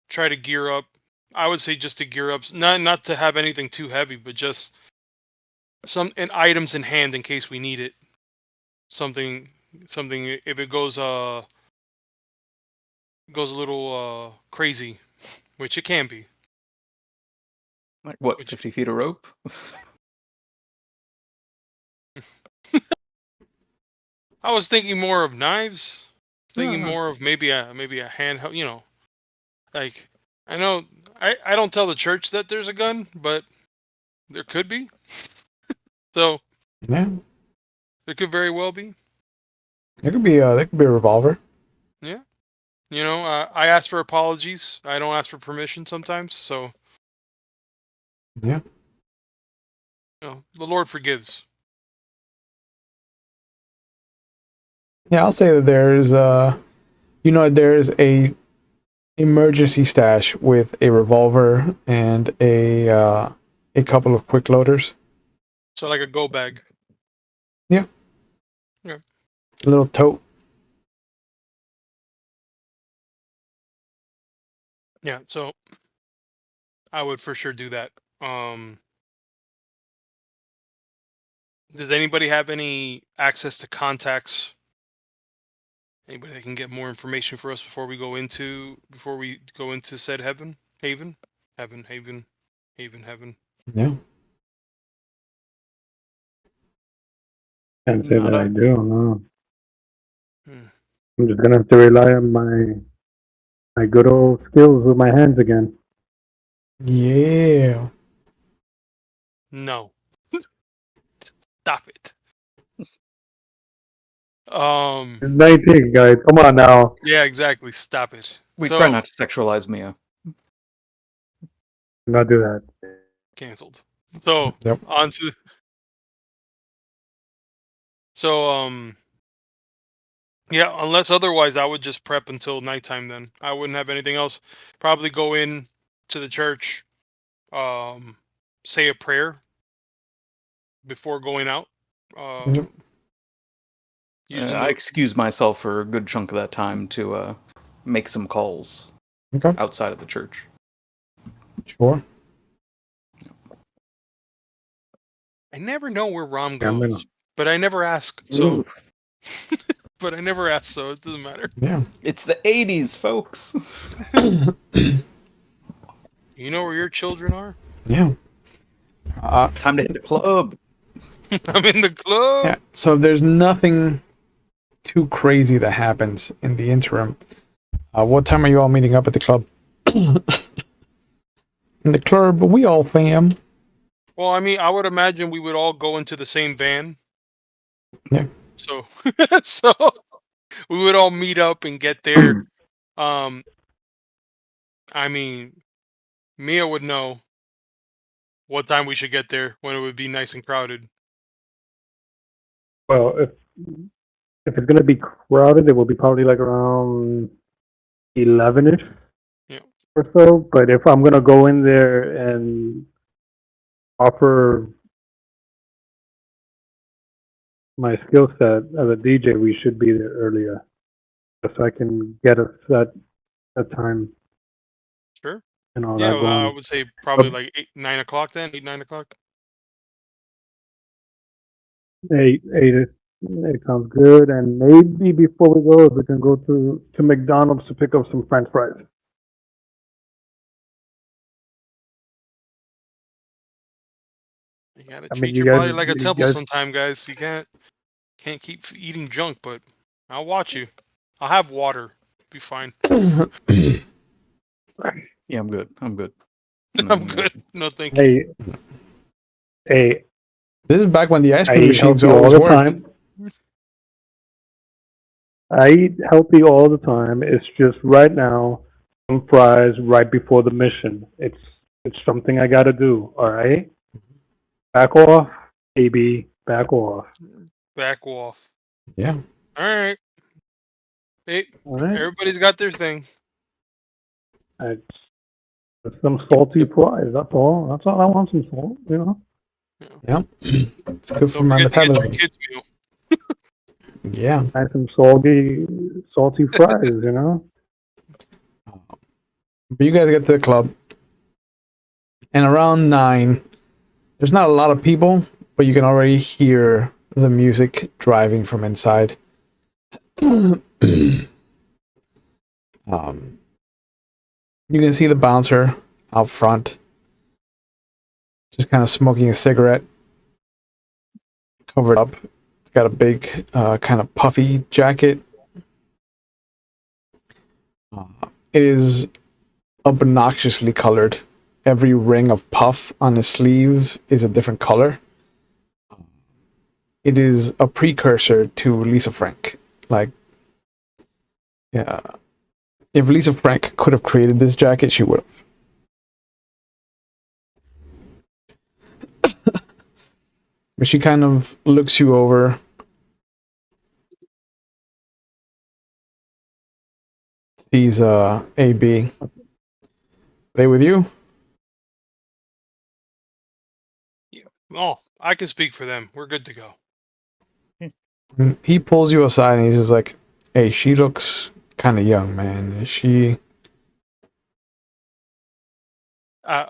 try to gear up. I would say just to gear up, not to have anything too heavy, but just items in hand in case we need it. Something if it goes a little crazy, which it can be. Like what? Which 50 feet of rope? I was thinking more of knives. Thinking Uh-huh. more of maybe a handheld. Like I know I don't tell the church that there's a gun, but there could be. So Yeah, there could very well be. there could be a revolver. Yeah. I ask for apologies. I don't ask for permission sometimes. So Yeah. the Lord forgives. Yeah, I'll say that there's there's a emergency stash with a revolver and a couple of quick loaders. So like a go bag. A little tote. Yeah. So I would for sure do that. Does anybody have any access to contacts? Anybody that can get more information for us before we go into said haven? Haven? Haven. Yeah. Can't say Not that I a- do. No, Hmm. I'm just gonna have to rely on my good old skills with my hands again. Yeah. No. Stop it. It's 19, guys. Come on now. Yeah, exactly. Stop it. We So try not to sexualize Mia. Do not do that. canceled. So Yep. on to so yeah, unless otherwise I would just prep until nighttime then. I wouldn't have anything else. Probably go in to the church, say a prayer before going out. Yep. Using I the excuse myself for a good chunk of that time to make some calls Okay. outside of the church. Sure. I never know where Rom Yeah, I'm goes, gonna. but I never ask. So, Ooh, but I never ask, so it doesn't matter. Yeah. it's the 80s, folks. You know where your children are? Yeah. Time to hit the club. I'm in the club. Yeah. So if there's nothing too crazy that happens in the interim, what time are you all meeting up at the club? In the club, we all fam. Well, I mean, I would imagine we would all go into the same van. Yeah. So, so we would all meet up and get there. I mean, Mia would know what time we should get there when it would be nice and crowded. Well, if it's gonna be crowded, it will be probably like around 11ish Yeah. or so. But if I'm gonna go in there and offer my skill set as a DJ, we should be there earlier, just so I can get us that time Sure. and all Yeah, that well, I going. would say probably like 8, 9 o'clock then. 8, 9 o'clock. 8 sounds good. And maybe before we go, we can go to McDonald's to pick up some French fries. You gotta I mean, treat you your guys, body like a you temple guys, sometime, guys. You can't keep eating junk, but I'll watch you. I'll have water. Be fine. Yeah, I'm good. I'm good. I'm good. No, thank you. hey, This is back when the ice I cream eat machines healthy all always the worked. time. I eat healthy all the time. It's just right now, some fries right before the mission. It's something I gotta do. All right, back off, AB, back off. Back off. Yeah. All right. Hey, All right, everybody's got their thing. it's some salty fries. That's all. That's all I want. Some salt, you know. Yeah. It's good for Don't my forget to get your metabolism. kids meal. Yeah. And some soggy salty fries, you know? But you guys get to the club, and around 9, there's not a lot of people, but you can already hear the music driving from inside. You can see the bouncer out front, just kind of smoking a cigarette, covered up. It's got a big, kind of puffy jacket. It is obnoxiously colored. Every ring of puff on his sleeve is a different color. It is a precursor to Lisa Frank. Like, yeah, if Lisa Frank could have created this jacket, she would have. But she kind of looks you over. Sees AB. They with you? Oh, I can speak for them. We're good to go. And he pulls you aside and he's just like, "Hey, she looks kind of young, man. Is she?" I'm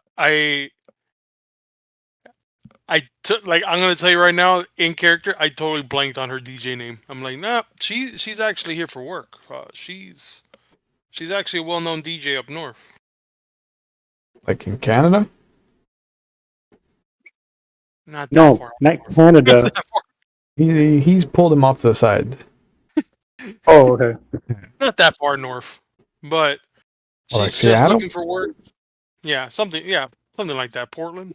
gonna tell you right now, in character, I totally blanked on her DJ name. I'm like, nah, she's actually here for work. She's actually a well-known DJ up north. Like in Canada? Not that No, far. not north. Canada. Not that far. He's pulled him off to the side. Oh, okay. Not that far north, but Well, like she's just Seattle? looking for work. Yeah, something like that. Portland.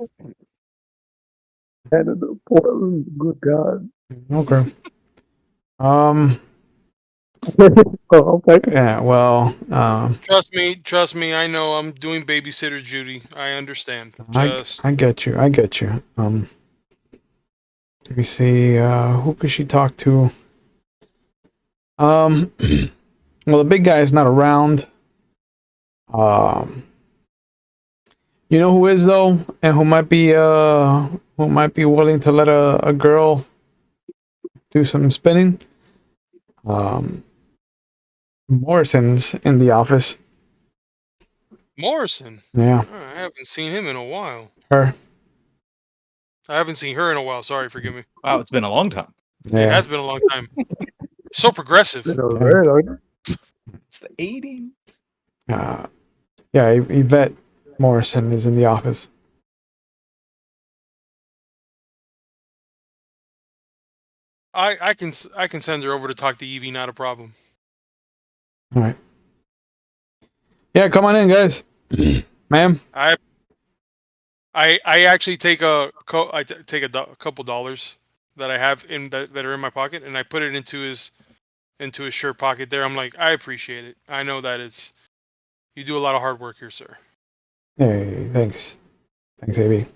Canada, Portland, good God. Okay. Oh, okay. Yeah, well, Trust me. I know. I'm doing babysitter duty. I understand. I get you. Let me see, who could she talk to? Well, the big guy is not around. You know who is though, and who might be willing to let a girl do some spinning? Morrison's in the office. Morrison. Yeah, I haven't seen him in a while. her. I haven't seen her in a while. Sorry, forgive me. Wow, it's been a long time. It Yeah. has been a long time. So progressive. It's the 80s. Yeah, Yvette Morrison is in the office. I can send her over to talk to Evie. Not a problem. All right. Yeah, come on in, guys. Ma'am. I actually take a couple dollars that I have that are in my pocket, and I put it into his shirt pocket. There, I'm like, I appreciate it. I know that you do a lot of hard work here, sir. Hey, thanks, AB.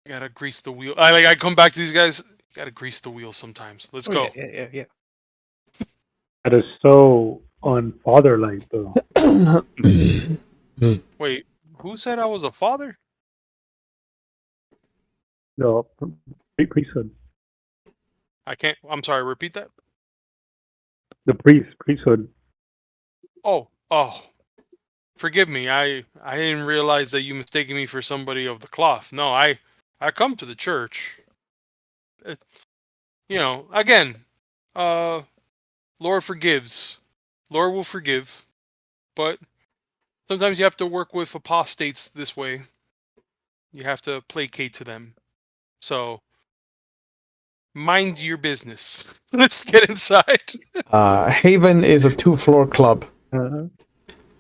Gotta grease the wheel. I come back to these guys. Gotta grease the wheel sometimes. Let's go. Yeah. That is so unfatherlike, though. Wait, who said I was a father? No, priesthood. I'm sorry. Repeat that. The priesthood. Oh. Forgive me. I didn't realize that you mistaken me for somebody of the cloth. No, I come to the church. Again, Lord forgives. Lord will forgive, but sometimes you have to work with apostates this way. You have to placate to them. So, mind your business. Let's get inside. Haven is a 2-floor club.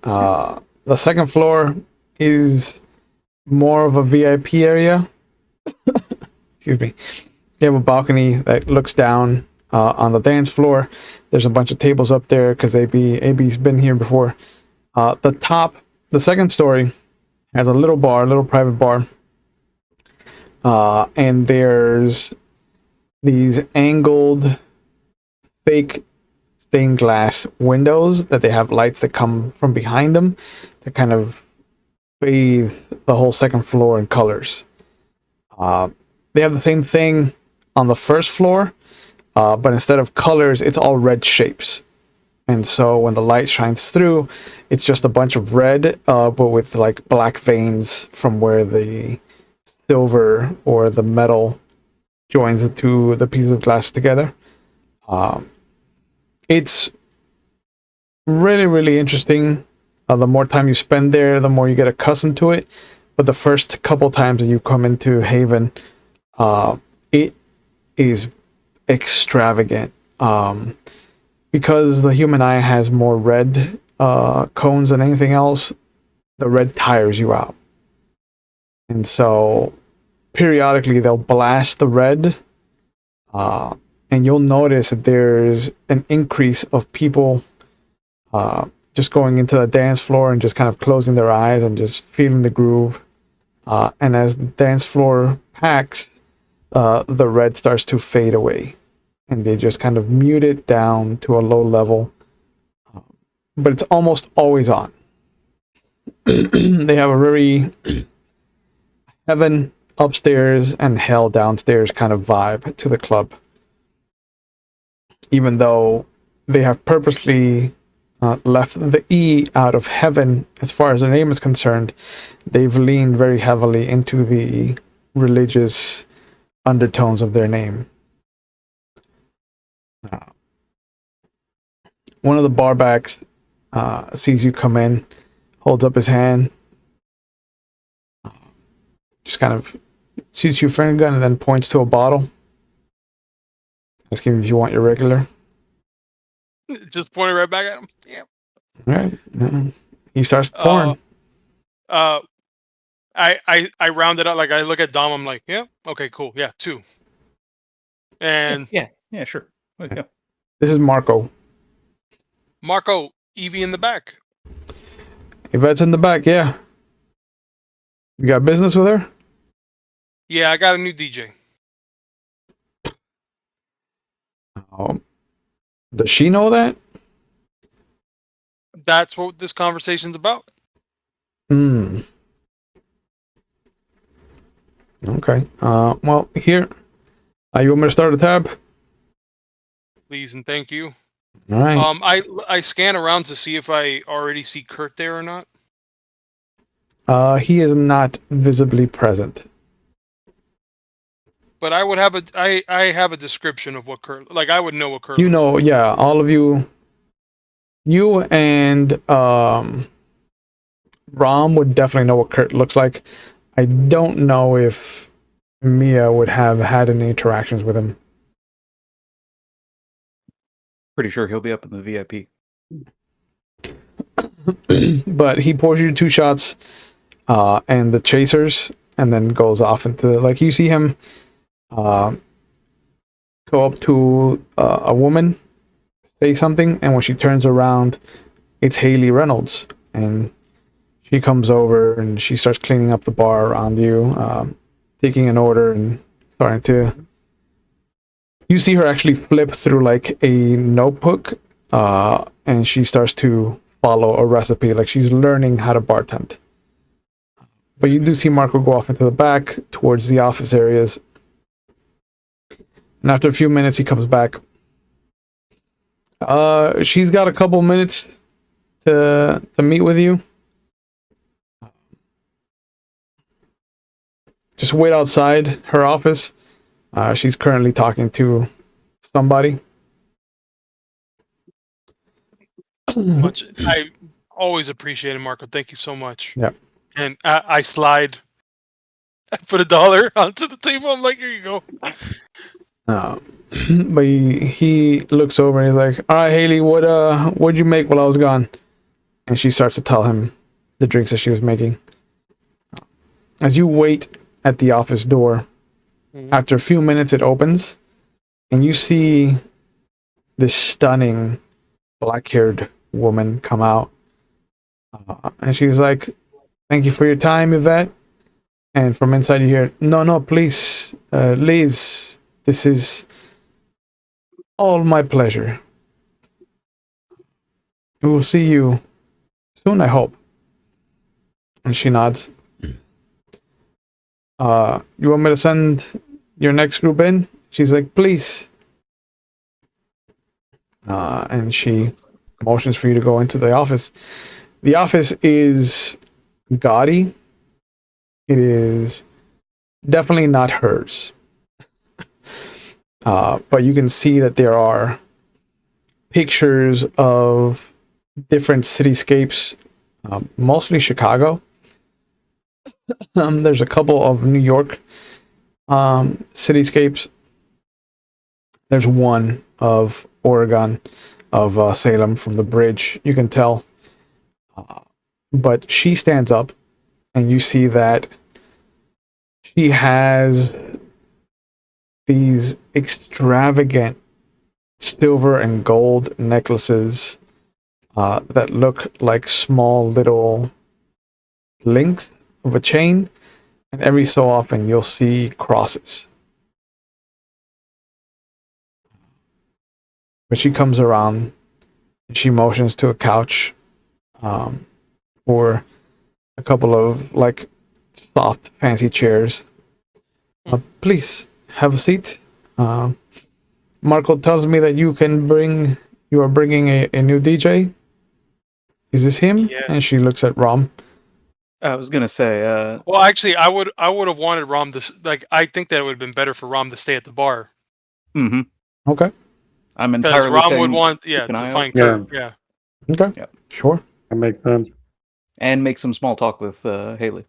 The second floor is more of a VIP area. Excuse me. They have a balcony that looks down on the dance floor. There's a bunch of tables up there because AB's been here before. The second story has a little private bar. And there's these angled fake stained glass windows that they have lights that come from behind them that kind of bathe the whole second floor in colors. They have the same thing on the first floor, but instead of colors, it's all red shapes. And so when the light shines through, it's just a bunch of red, but with like black veins from where the silver or the metal joins the the pieces of glass together. It's really, really interesting. The more time you spend there, the more you get accustomed to it. But the first couple times that you come into Haven, it is extravagant. Because the human eye has more red cones than anything else, the red tires you out. And so periodically they'll blast the red, and you'll notice that there's an increase of people just going into the dance floor and just kind of closing their eyes and just feeling the groove. And as the dance floor packs, the red starts to fade away. And they just kind of mute it down to a low level. But it's almost always on. They have a very heaven upstairs and hell downstairs kind of vibe to the club. Even though they have purposely left the E out of heaven as far as their name is concerned, they've leaned very heavily into the religious undertones of their name. One of the barbacks sees you come in, holds up his hand, just kind of shoots you finger gun and then points to a bottle, asking if you want your regular. Just pointed right back at him. Yeah. Right. He starts pouring. I round it out. Like I look at Dom. I'm like, yeah, okay, cool, yeah, 2. And Yeah, sure. Okay. This is Marco. Marco, Evie in the back. Yvette's in the back, yeah. You got business with her? Yeah, I got a new DJ. Does she know that? That's what this conversation's about. Hmm. Okay. Well, here. You want me to start a tab? Please and thank you. All right. I scan around to see if I already see Kurt there or not. He is not visibly present. But I would have I have a description of what Kurt, like I would know what Kurt You looks know, like. yeah, all of you and Rom would definitely know what Kurt looks like. I don't know if Mia would have had any interactions with him. Pretty sure he'll be up in the VIP. But he pours you 2 shots and the chasers, and then goes off into, like, you see him go up to a woman, say something, and when she turns around, it's Haley Reynolds, and she comes over and she starts cleaning up the bar around you, taking an order and starting to. You see her actually flip through like a notebook, and she starts to follow a recipe, like she's learning how to bartend. But you do see Marco go off into the back towards the office areas. And after a few minutes, he comes back. She's got a couple minutes to meet with you. Just wait outside her office. She's currently talking to somebody. Much. I always appreciate it, Marco. Thank you so much. Yeah. And I slide. I put $1 onto the table. I'm like, here you go. But he looks over and he's like, "All right, Haley, what'd you make while I was gone?" And she starts to tell him the drinks that she was making. As you wait at the office door, after a few minutes, it opens, and you see this stunning black-haired woman come out, and she's like, "Thank you for your time, Yvette." And from inside, you hear, "No, please, Liz, this is all my pleasure. We will see you soon, I hope." And she nods. You want me to send your next group in? She's like, "Please." and she motions for you to go into the office. The office is gaudy. It is definitely not hers. But you can see that there are pictures of different cityscapes, mostly Chicago. There's a couple of New York cityscapes. There's one of Oregon, of Salem from the bridge. You can tell. But she stands up, and you see that she has these extravagant silver and gold necklaces that look like small little links of a chain, and every so often you'll see crosses. But she comes around and she motions to a couch or a couple of like soft, fancy chairs. Please have a seat. Marco tells me that you are bringing a new DJ. Is this him? Yeah. And she looks at Rom. I was gonna say, Well, actually, I would have wanted Rom to I think that would have been better for Rom to stay at the bar mm-hmm. Okay. I'm because entirely Rom saying would want keep an to eye out find Yeah. Kurt. Yeah. Okay. Yep. Sure. That makes sense. and make some small talk with Haley.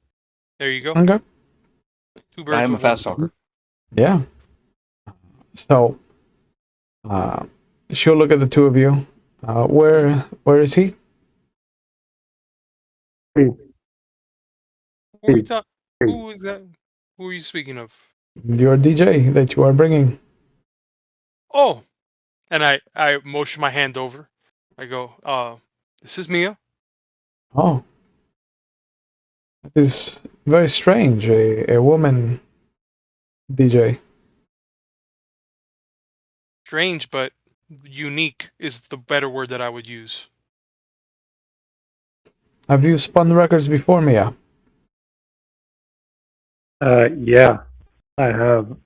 There you go. Okay. Two birds I am a with one fast stone. talker. Yeah. So, she'll look at the two of you. Where is he? Who are you talk- Who is that? Who are you speaking of? Your DJ that you are bringing. Oh, and I motion my hand over. I go, this is Mia. Oh. That is very strange. A woman DJ. Strange, but unique is the better word that I would use. Have you spun records before, Mia? Yeah, I have.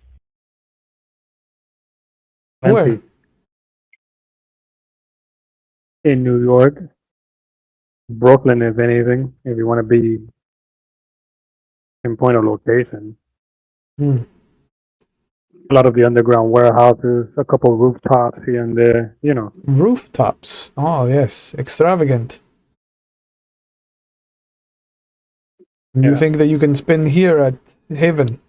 Where? Plenty. In New York, Brooklyn, if anything, if you want to be in point of location. Hmm. A lot of the underground warehouses, a couple of rooftops here and there, you know. Rooftops. Oh, yes. Extravagant. You Yeah. think that you can spin here at Haven?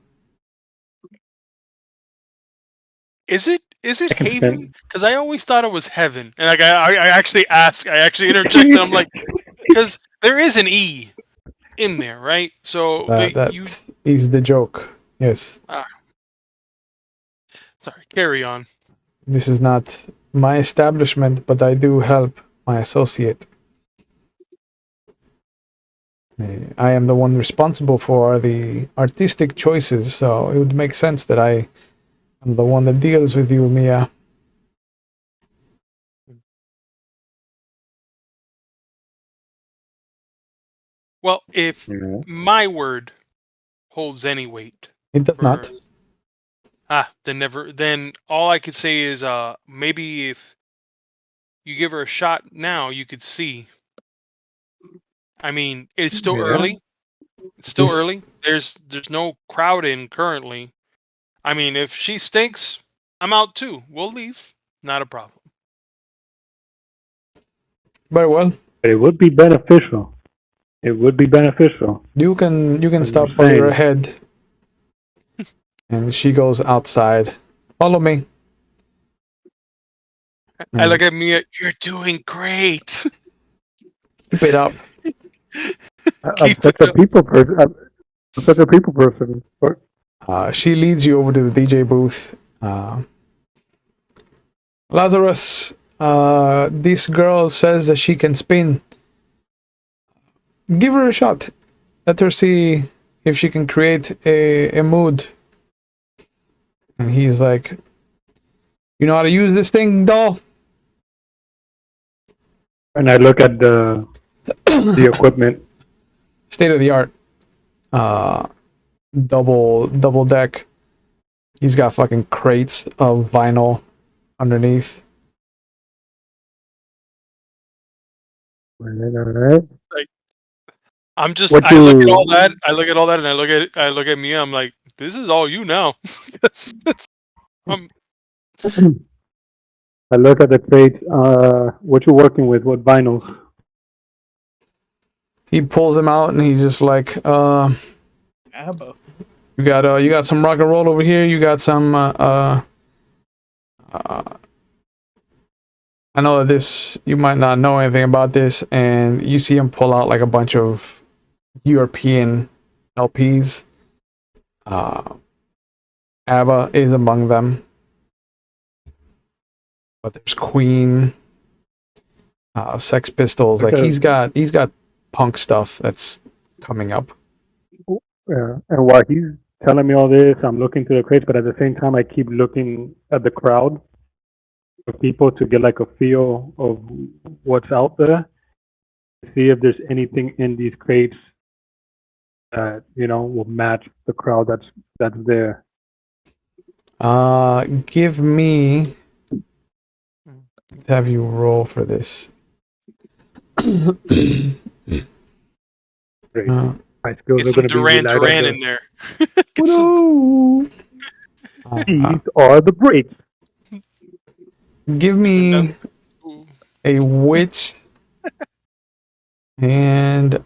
Is it I can Haven? spin. Because I always thought it was Heaven, and like I actually interjected. I'm like, because there is an E in there, right? So That is the joke. Yes. sorry, carry on. This is not my establishment, but I do help my associate. I am the one responsible for the artistic choices, so it would make sense that I am the one that deals with you, Mia. Well, if Yeah. my word holds any weight, It does not. then all I could say is maybe if you give her a shot now, you could see. I mean, it's still Yeah. early. It's still This- early. There's no crowd in currently. I mean, if she stinks, I'm out too. We'll leave. Not a problem. Very well. But it would be beneficial. It would be beneficial. You can I'm stop just while you're saying. ahead. And she goes outside. Follow me. I look at Mia. You're doing great. Keep it up. I'm Keep such it a up. people person. I'm such a people person. She leads you over to the DJ booth. Lazarus, this girl says that she can spin. Give her a shot. Let her see if she can create a mood. And he's like, you know how to use this thing, doll? And I look at the equipment. State of the art. Double deck. He's got fucking crates of vinyl underneath. Alright. I'm just. What I look at you- all that. I look at all that, and I look at Mia. I'm like, this is all you now. I look at the crates. What you working with? What vinyls? He pulls them out and he's just like, ABBA. you got some rock and roll over here. You got some I know that this, you might not know anything about this, and you see him pull out like a bunch of European LPs. ABBA is among them, but there's Queen, Sex Pistols. Like Okay. he's got punk stuff that's coming up. And while he's telling me all this, I'm looking through the crates, but at the same time, I keep looking at the crowd for people to get like a feel of what's out there. See if there's anything in these crates that will match the crowd that's there. Give me. Let's have you roll for this. Great. My skills Get are some going to be Duran relied Duran on. in there. Get some, Woo! These are the breaks. Give me ooh, a wit and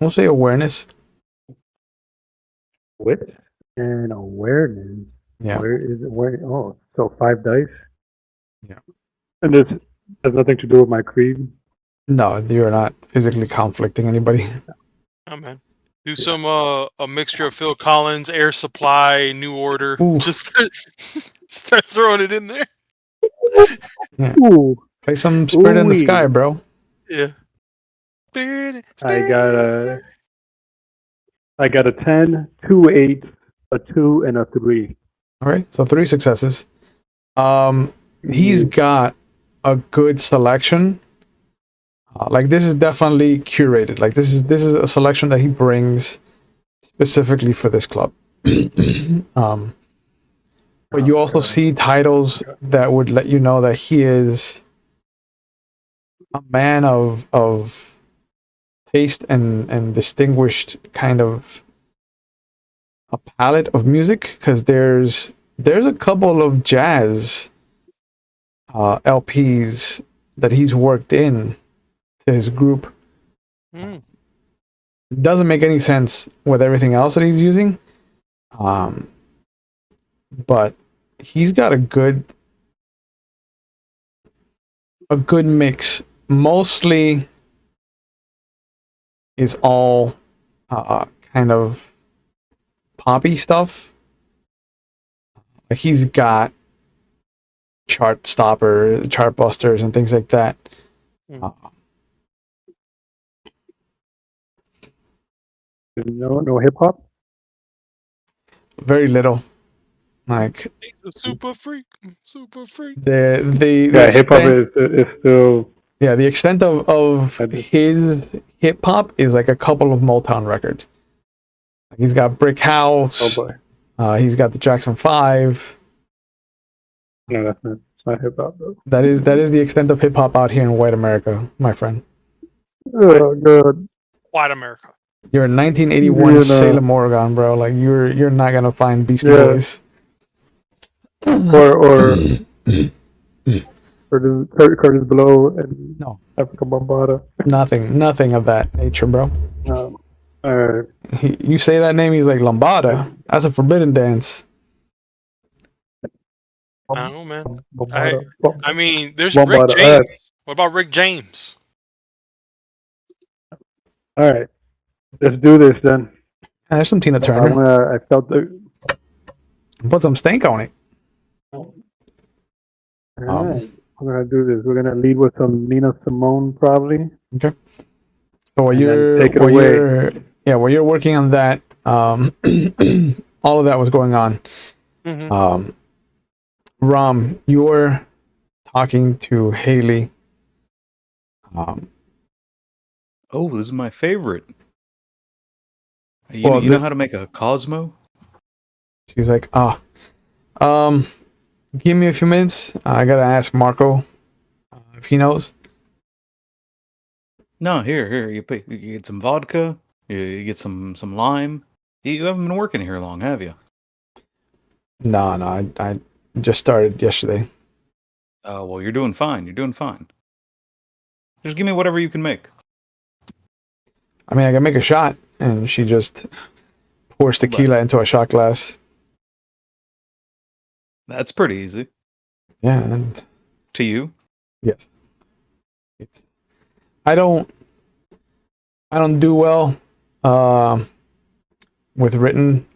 we'll say awareness. Wit and awareness. Yeah. Where is it? Oh, so 5 dice. Yeah. And this has nothing to do with my creed. No, you're not physically conflicting anybody. oh man. Do some a mixture of Phil Collins, Air Supply, New Order. Ooh. Just start throwing it in there. Ooh, Play some Spirit in the Ooh-wee. Sky, bro. Yeah. Spirit, I spirit. got a 10, 2 8s, a 2, and a 3. All right, so 3 successes. He's got a good selection. Like this is definitely curated. Like this is a selection that he brings specifically for this club. But you also see titles that would let you know that he is a man of taste and distinguished kind of a palette of music, because there's a couple of jazz LPs that he's worked in to his group. Mm. It doesn't make any sense with everything else that he's using, but he's got a good mix. Mostly is all kind of poppy stuff. Like he's got chart busters and things like that. No hip hop. Very little. Like He's a super freak. Super freak. the Hip hop extent, is still. yeah, the extent of I just- his hip hop is like a couple of Motown records. Like he's got Brick House. Oh boy, He's got the Jackson 5. no, that's not. It's not hip hop though. That is the extent of hip hop out here in white America, my friend. Oh god. White America. You're in 1981 Yeah, no. Salem, Oregon, bro. Like you're not gonna find Beastie Yeah. Boys. Or Curtis Blow and No. Africa Bambaataa. Nothing of that nature, bro. Alright. You say that name, he's like Lambada. That's a forbidden dance. I don't know, man. Bambaataa. I mean, there's One Rick by the James. earth. What about Rick James? Alright. Let's do this then. And there's some Tina Turner. I felt the. Put some stank on it. Alright. We're gonna do this. We're gonna lead with some Nina Simone probably. So while And then you're take it while away. while you're working on that, all of that was going on. Mm-hmm. Ram, you're talking to Haley. Oh, this is my favorite. You, Well, you know how to make a Cosmo? She's like, Give me a few minutes. I gotta ask Marco if he knows. No, here. You get some vodka. You get some lime. You haven't been working here long, have you? No, I just started yesterday. Oh, well, you're doing fine. You're doing fine. Just give me whatever you can make. I mean, I can make a shot, and she just pours tequila into a shot glass. That's pretty easy. Yeah, and To you? yes, it's, I don't do well with written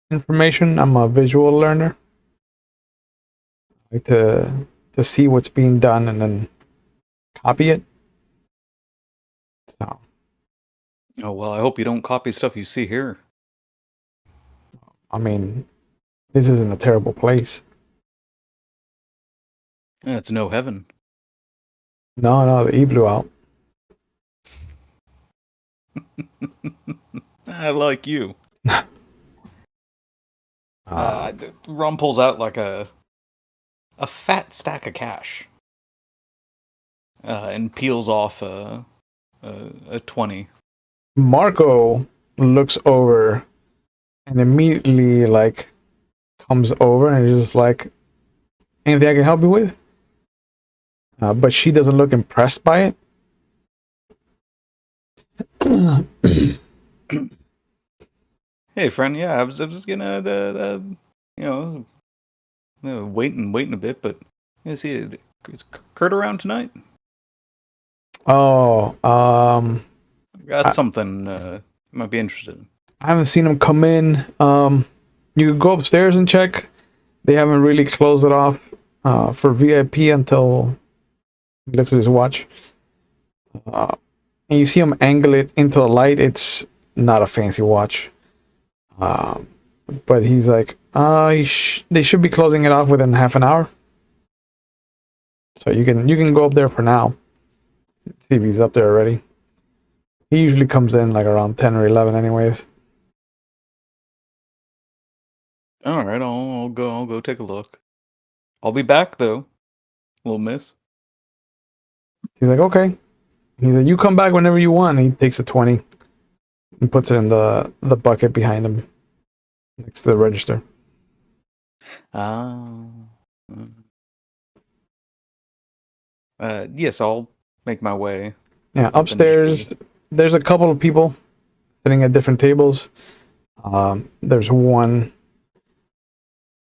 information. I'm a visual learner. I like to see what's being done and then copy it. So, Oh, well, I hope you don't copy stuff you see here. I mean, this isn't a terrible place. It's no heaven. No, the E blew out. I like you. Uh, Ron pulls out like a fat stack of cash and peels off a 20. Marco looks over and immediately like comes over and is just like, anything I can help you with? But she doesn't look impressed by it. Hey, friend. Yeah, I was just gonna waiting a bit, but is Kurt around tonight? Oh, Got I, something you might be interested in. I haven't seen him come in. You could go upstairs and check. They haven't really closed it off for VIP until he looks at his watch. And you see him angle it into the light. It's not a fancy watch. But he's like, they should be closing it off within half an hour. So you can go up there for now. See if he's up there already. He usually comes in like around 10 or 11 anyways. All right, I'll go take a look. I'll be back though, little miss. He's like, okay. He's like, you come back whenever you want. And he takes the 20 and puts it in the bucket behind him next to the register. Yes, I'll make my way. Yeah, I'll upstairs, there's a couple of people sitting at different tables. There's one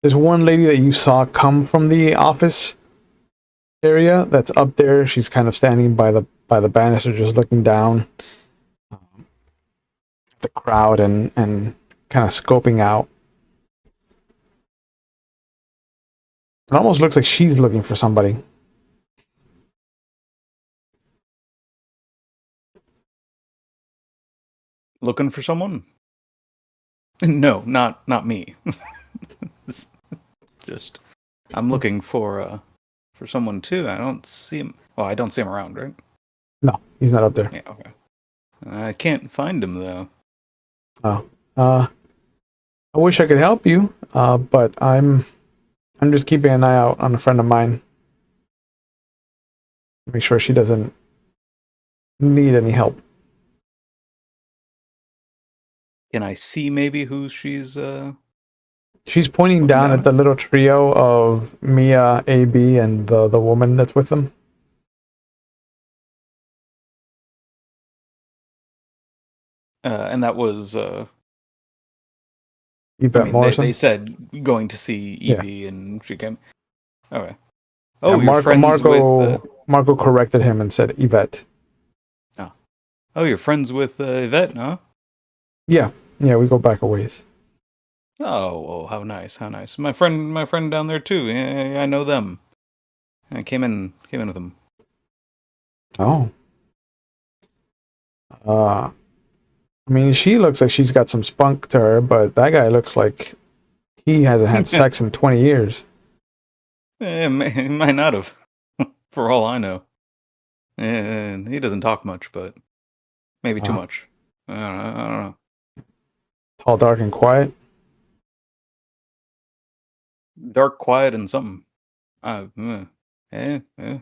lady that you saw come from the office area that's up there. She's kind of standing by the banister, just looking down at the crowd and kind of scoping out. It almost looks like she's looking for somebody. Looking for someone? No, not me. Just I'm looking for someone too. I don't see him. Oh, I don't see him around, right? No, he's not up there. Yeah, okay. I can't find him though. Oh, I wish I could help you, but I'm just keeping an eye out on a friend of mine. Make sure she doesn't need any help. Can I see maybe who she's She's pointing down at the little trio of Mia, AB, and the woman that's with them. And that was Yvette Morrison. they said going to see Evie, and she came. Okay. Oh, Yeah, you're friends with. Marco corrected him and said Yvette. Oh, you're friends with Yvette, huh? Yeah, we go back a ways. Oh, how nice, how nice. My friend down there too. Yeah, I know them. I came in with them. Oh. I mean, she looks like she's got some spunk to her, but that guy looks like he hasn't had sex in 20 years. He might not have, for all I know. And he doesn't talk much, but maybe too much. I don't know. Tall, dark, and quiet. Dark, quiet, and something. Uh, uh,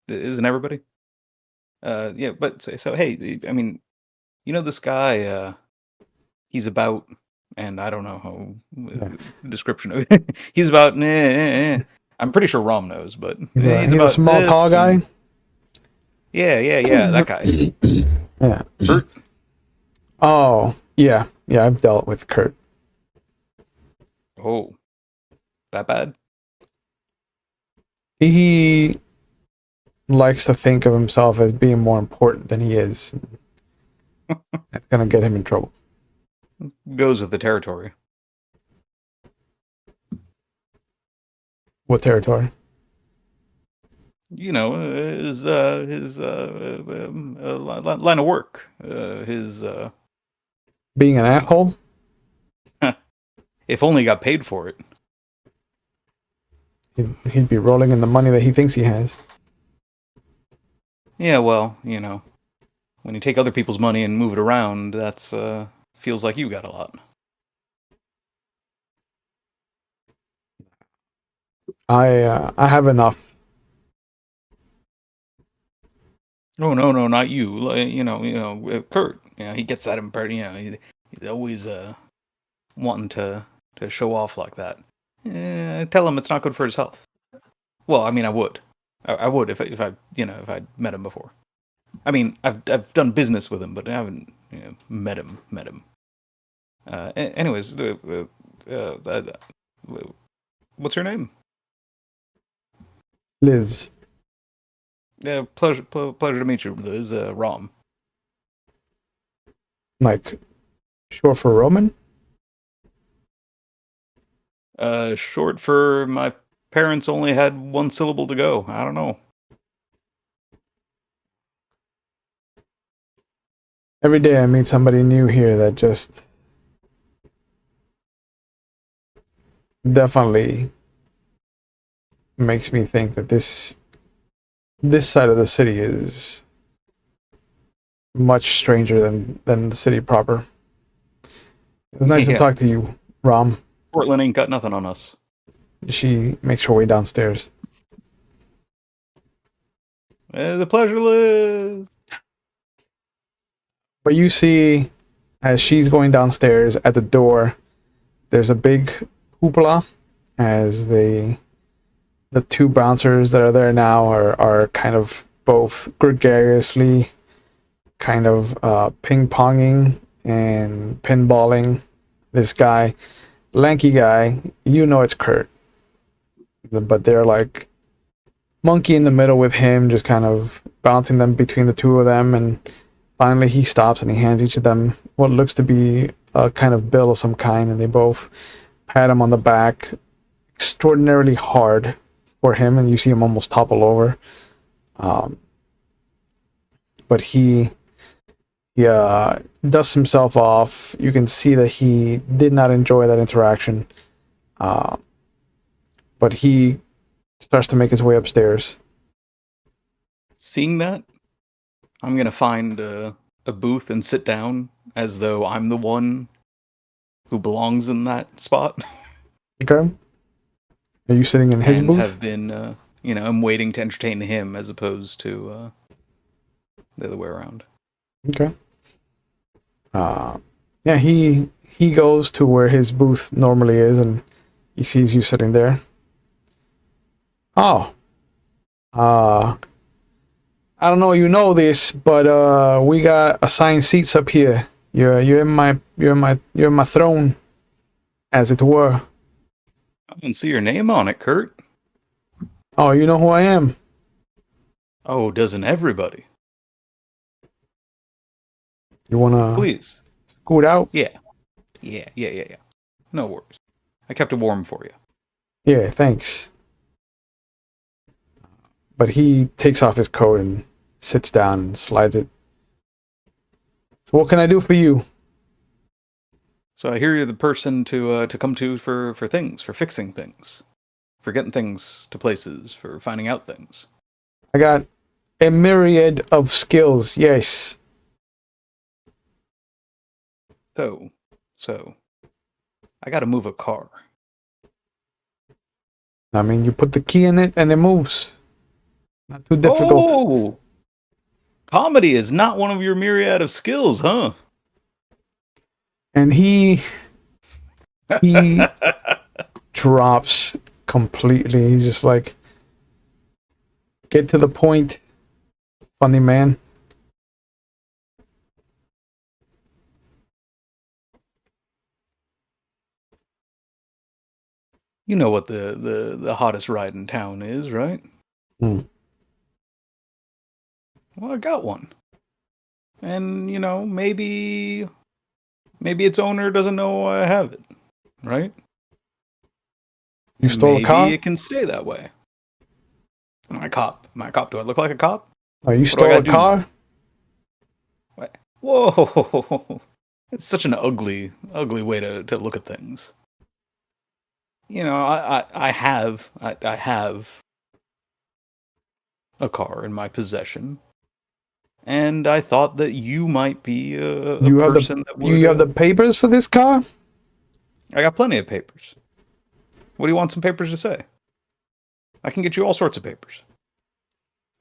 isn't everybody? Yeah, but so hey, I mean, this guy. He's about, and I don't know how Yeah. description of it. He's about. I'm pretty sure Rom knows, but He's he's a about small, tall this. guy. Yeah, that guy. Yeah. Kurt. Oh, yeah. Yeah, I've dealt with Kurt. Oh, that bad? He likes to think of himself as being more important than he is. That's gonna get him in trouble. Goes with the territory. What territory? His line of work. His Being an asshole? if only he got paid for it. He'd be rolling in the money that he thinks he has. Yeah, well, when you take other people's money and move it around, that's feels like you got a lot. I have enough. Oh no, not you. Kurt. He gets that impression. He's always wanting to show off like that. Tell him it's not good for his health. Well, I mean, I would. I would if I'd met him before. I mean, I've done business with him, but I haven't met him. Anyways, what's your name? Liz. Yeah, pleasure to meet you, Liz. Rom. Like, short for Roman? Short for my parents only had one syllable to go. I don't know. Every day I meet somebody new here that just definitely makes me think that this side of the city is much stranger than the city proper. It was nice to Yeah. talk to you, Rom. Portland ain't got nothing on us. She makes her way downstairs. The pleasure, Liz. But you see, as she's going downstairs at the door, there's a big hoopla as the two bouncers that are there now are kind of both gregariously kind of ping-ponging and pinballing this guy, lanky guy. It's Kurt, but they're like monkey in the middle with him, just kind of bouncing them between the two of them. And finally he stops and he hands each of them what looks to be a kind of bill of some kind, and they both pat him on the back extraordinarily hard for him, and you see him almost topple over. But he dusts himself off. You can see that he did not enjoy that interaction. But he starts to make his way upstairs. Seeing that, I'm gonna find a booth and sit down as though I'm the one who belongs in that spot. Okay? Are you sitting in his and booth? have been, I'm waiting to entertain him as opposed to the other way around. Okay. Yeah, he goes to where his booth normally is, and he sees you sitting there. Oh. I don't know you know this, but we got assigned seats up here. You're in my throne, as it were. I don't see your name on it, Kurt. Oh, you know who I am. Oh, doesn't everybody? You wanna Please. scoot out? Yeah. No worries. I kept it warm for you. Yeah, thanks. But he takes off his coat and sits down and slides it. So what can I do for you? So I hear you're the person to come to for things, for fixing things, for getting things to places, for finding out things. I got a myriad of skills, yes. So I got to move a car. I mean, you put the key in it and it moves. Not too difficult. Oh, comedy is not one of your myriad of skills, huh? And he drops completely. He's just like, get to the point, funny man. You know what the hottest ride in town is, right? Hmm. Well, I got one. And, maybe its owner doesn't know I have it, right? You stole a Maybe car? it can stay that way. Am I a cop? Am I a cop? Do I look like a cop? Oh, you What do I stole a gotta do now? car? What? Whoa! It's such an ugly way to look at things. I have a car in my possession, and I thought that you might be a You have person that would. you have the papers for this car? I got plenty of papers. What do you want some papers to say? I can get you all sorts of papers.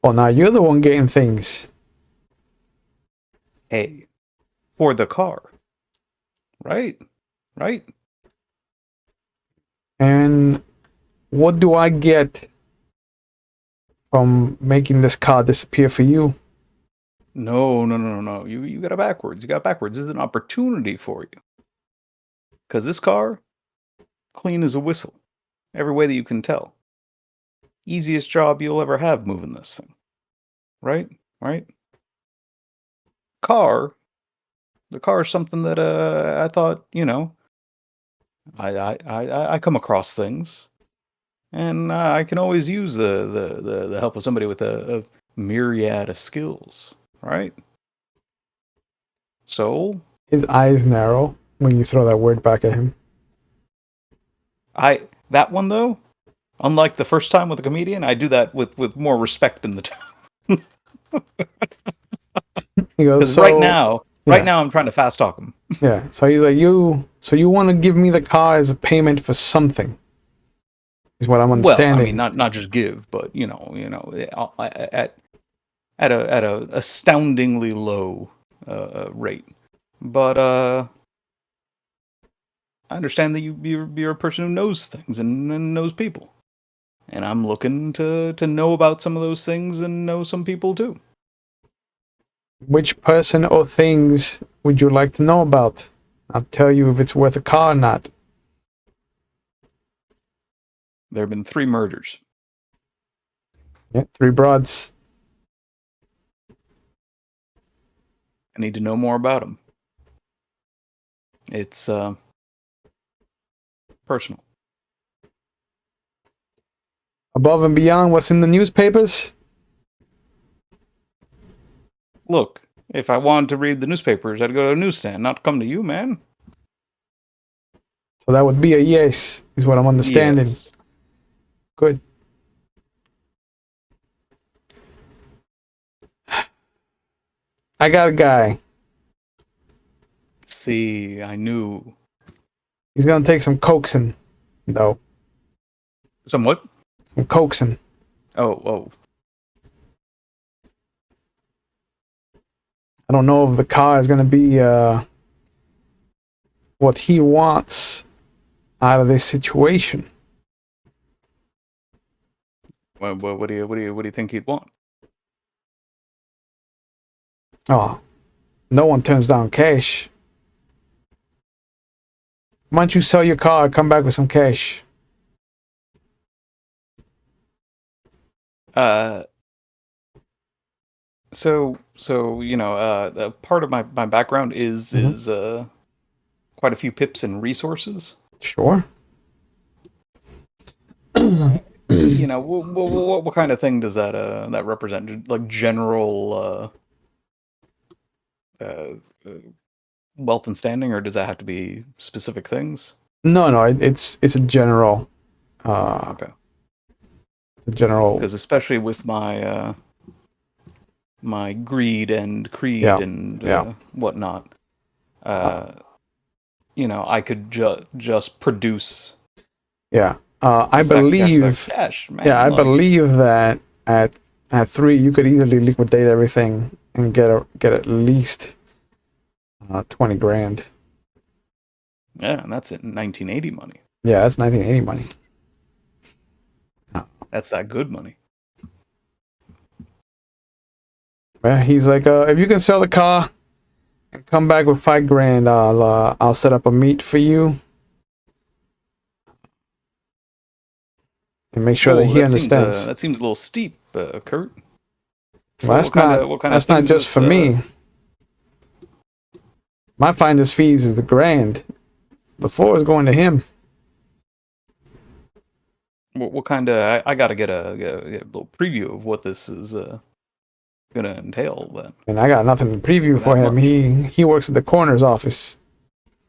Oh, now you're the one getting things. Hey, for the car, right? Right? And what do I get from making this car disappear for you? No. You got it backwards. You got it backwards. This is an opportunity for you. Because this car, clean as a whistle. Every way that you can tell. Easiest job you'll ever have moving this thing. Right? Right? The car is something that I thought, I come across things. And I can always use the help of somebody with a myriad of skills. Right? So His eyes narrow when you throw that word back at him. that one though, unlike the first time with a comedian, I do that with more respect in the tone. He goes, Because so right now yeah. I'm trying to fast talk him. Yeah. So he's like, so you want to give me the car as a payment for something? Is what I'm Well, understanding. I mean, not just give, but at a astoundingly low rate. But I understand that you're a person who knows things and knows people, and I'm looking to know about some of those things and know some people too. Which person or things would you like to know about? I'll tell you if it's worth a car or not. There have been 3 murders. Yeah, 3 broads. I need to know more about them. It's personal. Above and beyond what's in the newspapers? Look, if I wanted to read the newspapers, I'd go to a newsstand, not come to you, man. So that would be a yes, is what I'm understanding. Yes. Good. I got a guy. See, I knew. He's gonna take some coaxing, though. Somewhat? Some coaxing. Oh. I don't know if the car is gonna be what he wants out of this situation. What do you think he'd want? Oh, no one turns down cash. Why don't you sell your car, come back with some cash? So part of my background is quite a few pips and resources. Sure. What kind of thing does that represent? Like general wealth and standing, or does that have to be specific things? No, it's a general. Okay. It's a general. Because especially with my my greed and creed and whatnot, I could just produce. Yeah. I Stack of cash, believe, stack of cash, man. yeah, I like, believe that at 3 you could easily liquidate everything and get at least 20 grand. Yeah, and that's in 1980 money. Yeah, that's 1980 money. That's that good money. Yeah, he's like, if you can sell the car and come back with 5 grand, I'll set up a meet for you and make sure Whoa, that he understands. That seems a little steep, Kurt. Well, what kind of that's not things just is for this, me. My finder's fees is the grand. The 4 is going to him. What kind of? I gotta get a little preview of what this is gonna entail. Then. And I got nothing to preview for That him. much. He works at the coroner's office.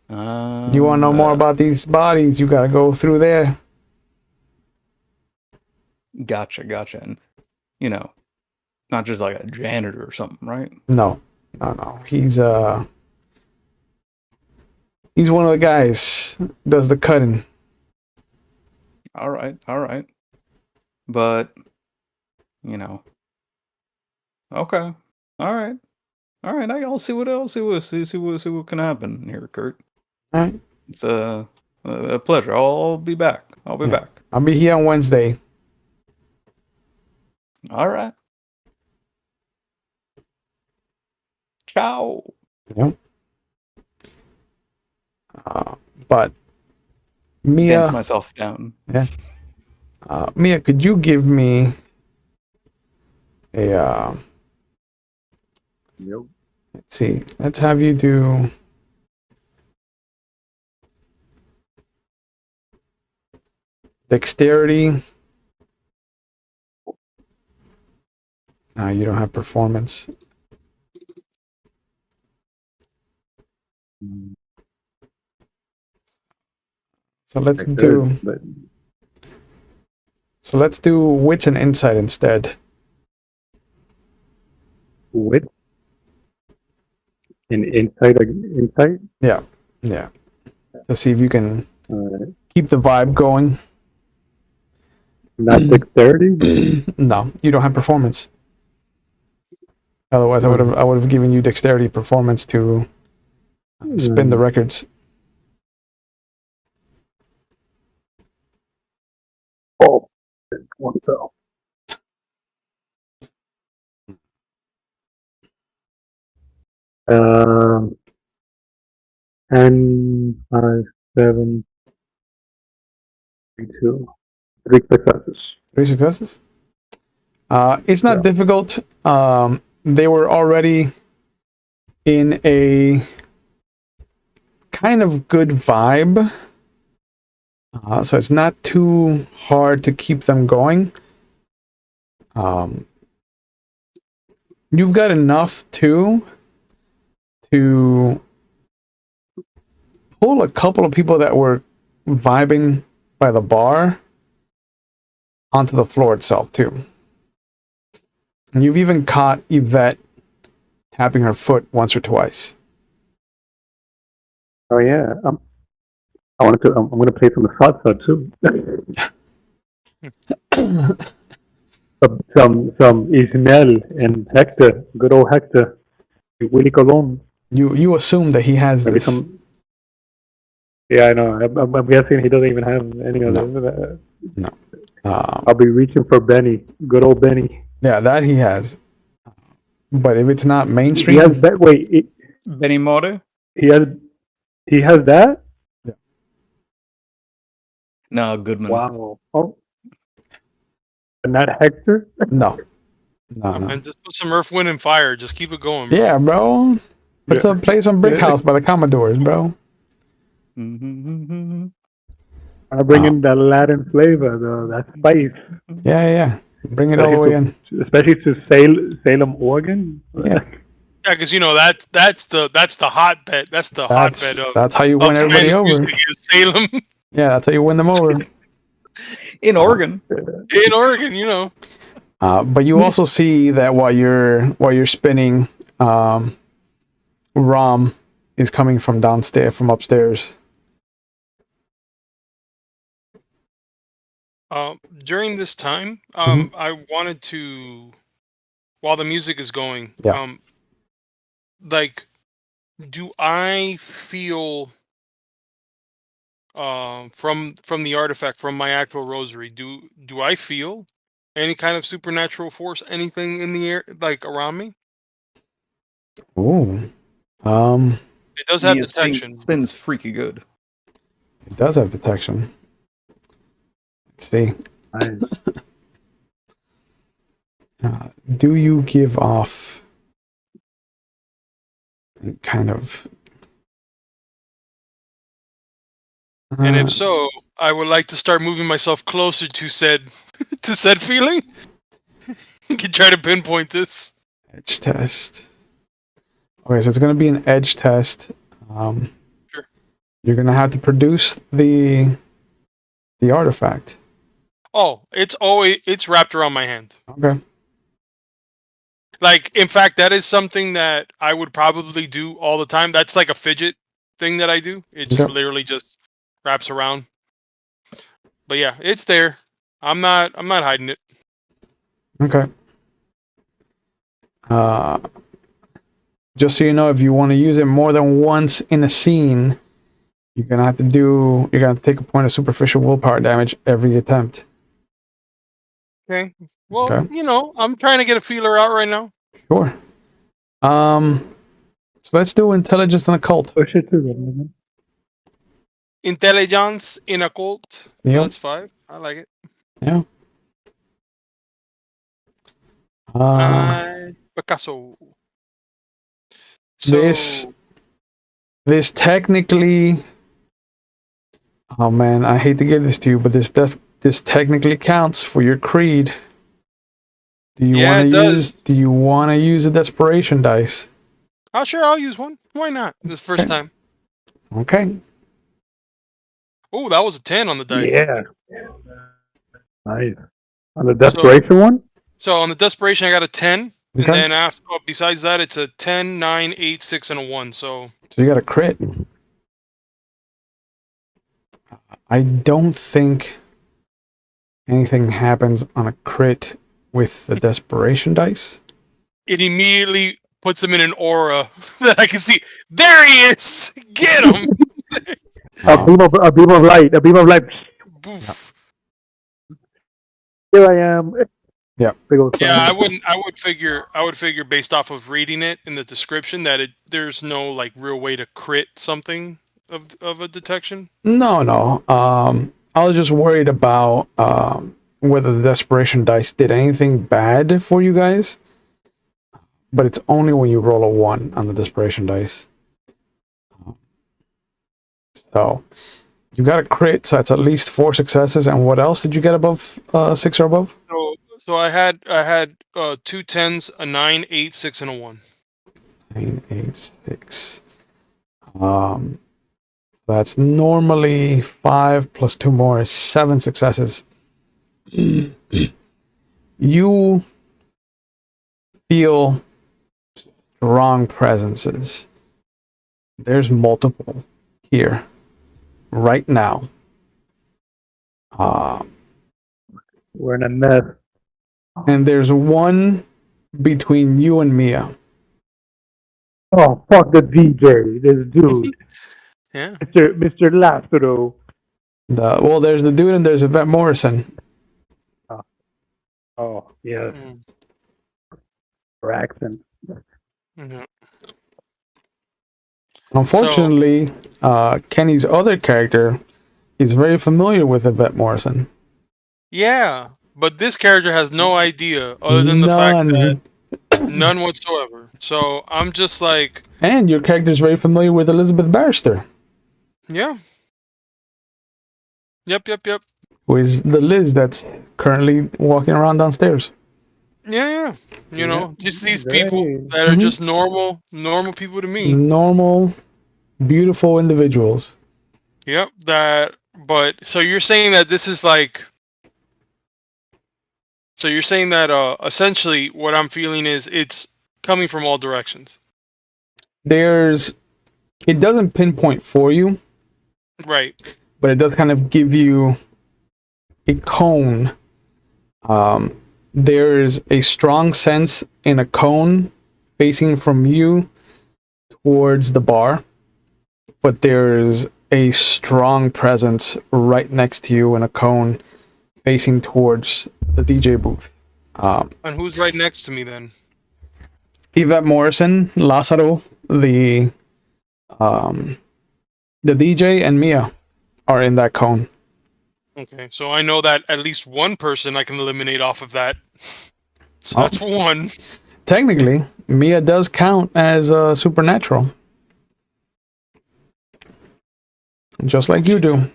You want to know more about these bodies? You got to go through there. Gotcha, and not just like a janitor or something, right? No. He's one of the guys does the cutting. All right, but okay, all right. I'll see what can happen here, Kurt. All right. It's a pleasure. I'll be back. I'll be back. I'll be here on Wednesday. All right. Ciao. Yep. But Mia, Dance myself down. Yeah. Mia, could you give me a Nope. let's see. Let's have you do dexterity. No, you don't have performance. So let's do wits and insight instead. Wit and insight. Insight. Yeah. To see if you can Uh, keep the vibe going. not dexterity. No, you don't have performance. Otherwise, I would have given you dexterity performance to spin the records. Oh, one fell. And 5, 7, 3, 2, 3 successes. 3 successes. It's not difficult. They were already in a kind of good vibe. So it's not too hard to keep them going. You've got enough to pull a couple of people that were vibing by the bar onto the floor itself too. And you've even caught Yvette tapping her foot once or twice. Oh yeah, I wanted to. I'm going to play some salsa too. some Ismael and Hector, good old Hector, Willie Colon. You assume that he has Maybe this. Yeah, I know. I'm guessing he doesn't even have any of them. No. I'll be reaching for Benny, good old Benny. Yeah, that he has. But if it's not mainstream, He has that. Wait, Benny Moore? he has that. Yeah. No, Goodman. Wow. Oh, and not Hector. no. And just put some Earth, Wind, and Fire. Just keep it going, bro. Yeah, bro. Play some Brick House by the Commodores, bro. I bring in that Latin flavor, though. That spice, Yeah. Bring it all the way in. especially to Salem, Oregon. Yeah. Yeah, because that's the hotbed. That's the hotbed of. That's how you win everybody over. Is Salem Yeah, that's how you win them over. In Oregon. in Oregon, you know. But you also see that while you're spinning, Rom is coming from upstairs. During this time, Mhm. I wanted to, while the music is going, Yeah. like, do I feel from the artifact, from my actual rosary, do I feel any kind of supernatural force, anything in the air, like around me? Ooh. Um, It does have Mia detection. spins freaky good. it does have detection. Let's see. Nice. Do you give off any kind of? And if Uh, so, I would like to start moving myself closer to said to said feeling. You can try to pinpoint this. edge test. Okay, so it's going to be an edge test. Um, Sure. you're going to have to produce the artifact. Oh, it's wrapped around my hand. Okay. Like, in fact, that is something that I would probably do all the time. That's like a fidget thing that I do. It just Okay. literally just wraps around. But yeah, it's there. I'm not hiding it. Okay. Uh, just so you know, if you want to use it more than once in a scene, you're gonna have to take a point of superficial willpower damage every attempt. Okay. Well, Okay. I'm trying to get a feeler out right now. Sure. Um, so let's do intelligence and occult. Push it to them. Intelligence in occult. Yep. That's 5. I like it. Yeah. Picasso. This So this technically. Oh man, I hate to give this to you, but this technically counts for your creed. Do you yeah, want to it does. Do you want to use a desperation dice? Oh, sure, I'll use one. Why not? This first Okay. time. Okay. Oh, that was a 10 on the die. Yeah. Nice. On the desperation one? So on the desperation, I got a 10, and Okay. then besides that, it's a 10, 9, 8, 6, and a 1. So So you got a crit. I don't think anything happens on a crit with the desperation dice. it immediately puts him in an aura that I can see. There he is! Get him! A beam of light. A beam of light. Boof. Here I am. Yeah. Big old Yeah, sign. I would figure based off of reading it in the description that there's no like real way to crit something of a detection. No. I was just worried about whether the desperation dice did anything bad for you guys. But it's only when you roll a 1 on the desperation dice. So you got a crit, so that's at least 4 successes. And what else did you get above 6 or above? So I had 2 10s, a 9, 8, 6, and a 1. 9, 8, 6. That's normally 5 plus 2 more is 7 successes. You feel strong presences. There's multiple here right now. We're in a mess. And there's one between you and Mia. Oh, fuck the DJ. This dude. Yeah. Mr. Lastro. There's the dude and there's Yvette Morrison. Oh, yeah. Mm, Her accent. mhm. Unfortunately, Kenny's other character is very familiar with Yvette Morrison. Yeah, but this character has no idea other than the fact that none whatsoever. So I'm just like, And your character is very familiar with Elizabeth Barrister, yeah. Yep. who is the Liz that's currently walking around downstairs. Yeah. Just these people Right. that are Mhm. just normal people to me. Normal, beautiful individuals. Yep. But so you're saying that this is like. So you're saying that essentially what I'm feeling is it's coming from all directions. It doesn't pinpoint for you, Right. but it does kind of give you a cone. There's a strong sense in a cone facing from you towards the bar, but there's a strong presence right next to you in a cone facing towards the DJ booth. And who's right next to me then? Yvette Morrison, Lázaro, the DJ, and Mia are in that cone. Okay, so I know that at least one person I can eliminate off of that. So Oh. that's one. Technically, Mia does count as supernatural. Just like you do.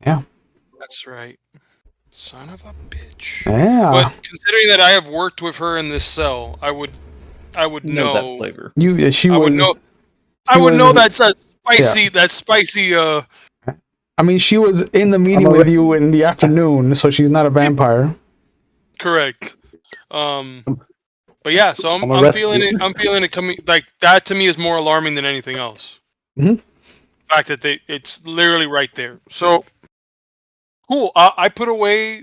Yeah. That's right. Son of a bitch. Yeah. But considering that I have worked with her in this cell, I would Know that know. flavor. She I would was. know. she I would know was- that's a spicy. That spicy. I mean, she was in the meeting with you in the afternoon, so she's not a vampire. Correct. But yeah, so I'm arrested. feeling it. I'm feeling it coming. Like that to me is more alarming than anything else. Mhm. The fact that it's literally right there. So cool. I put away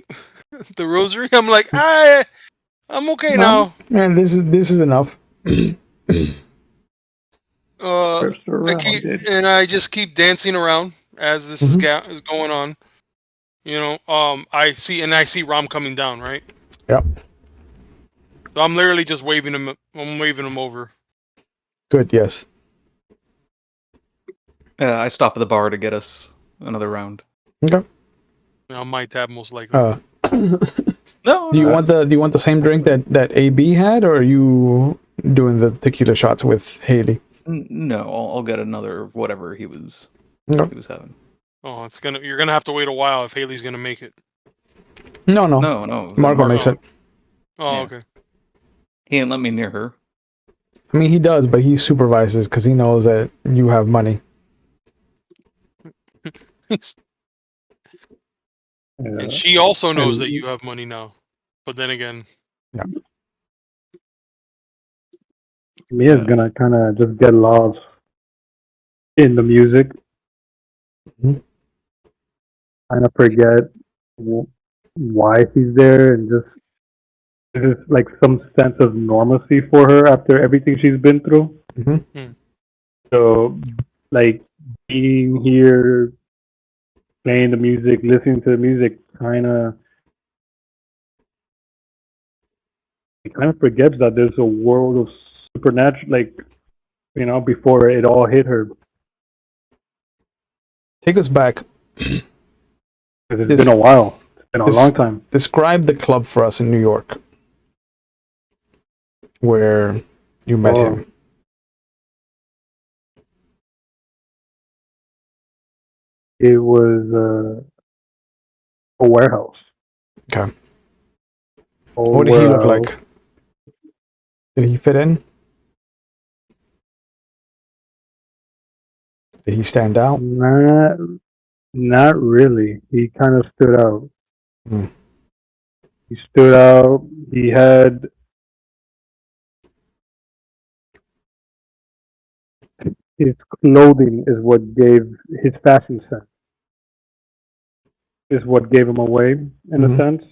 the rosary. I'm like, I'm okay now. Man, this is enough. First around, dude. And I just keep dancing around as this is going on. You know, I see Rom coming down, right? Yep. So I'm literally just waving him. I'm waving him over. Good. Yes. I stop at the bar to get us another round. Okay. On my tab, most likely. No. Do you want the same drink that AB had, or are you doing the tequila shots with Haley? No, I'll get another whatever he was Okay. having. Oh, you're gonna have to wait a while if Haley's gonna make it. No. No. Marco makes it. Oh, Yeah. okay. He didn't let me near her. I mean, he does, but he supervises because he knows that you have money. And she also knows that you have money now. But then again, Mia's gonna kind of just get lost in the music. Mhm. Kind of forget why she's there, and just there's like some sense of normalcy for her after everything she's been through. Mhm. So, like being here, playing the music, listening to the music, kind of forgets that there's a world of supernatural, like, you know, before it all hit her. Take us back. Because it's been a while. It's been a long time. Describe the club for us in New York where you met him. It was a warehouse. Okay. Old What did he look warehouse. like? Did he fit in? Did he stand out? Not really. He kind of stood out. Hmm. He stood out. He had his clothing is what gave his fashion sense. Is what gave him away in a sense.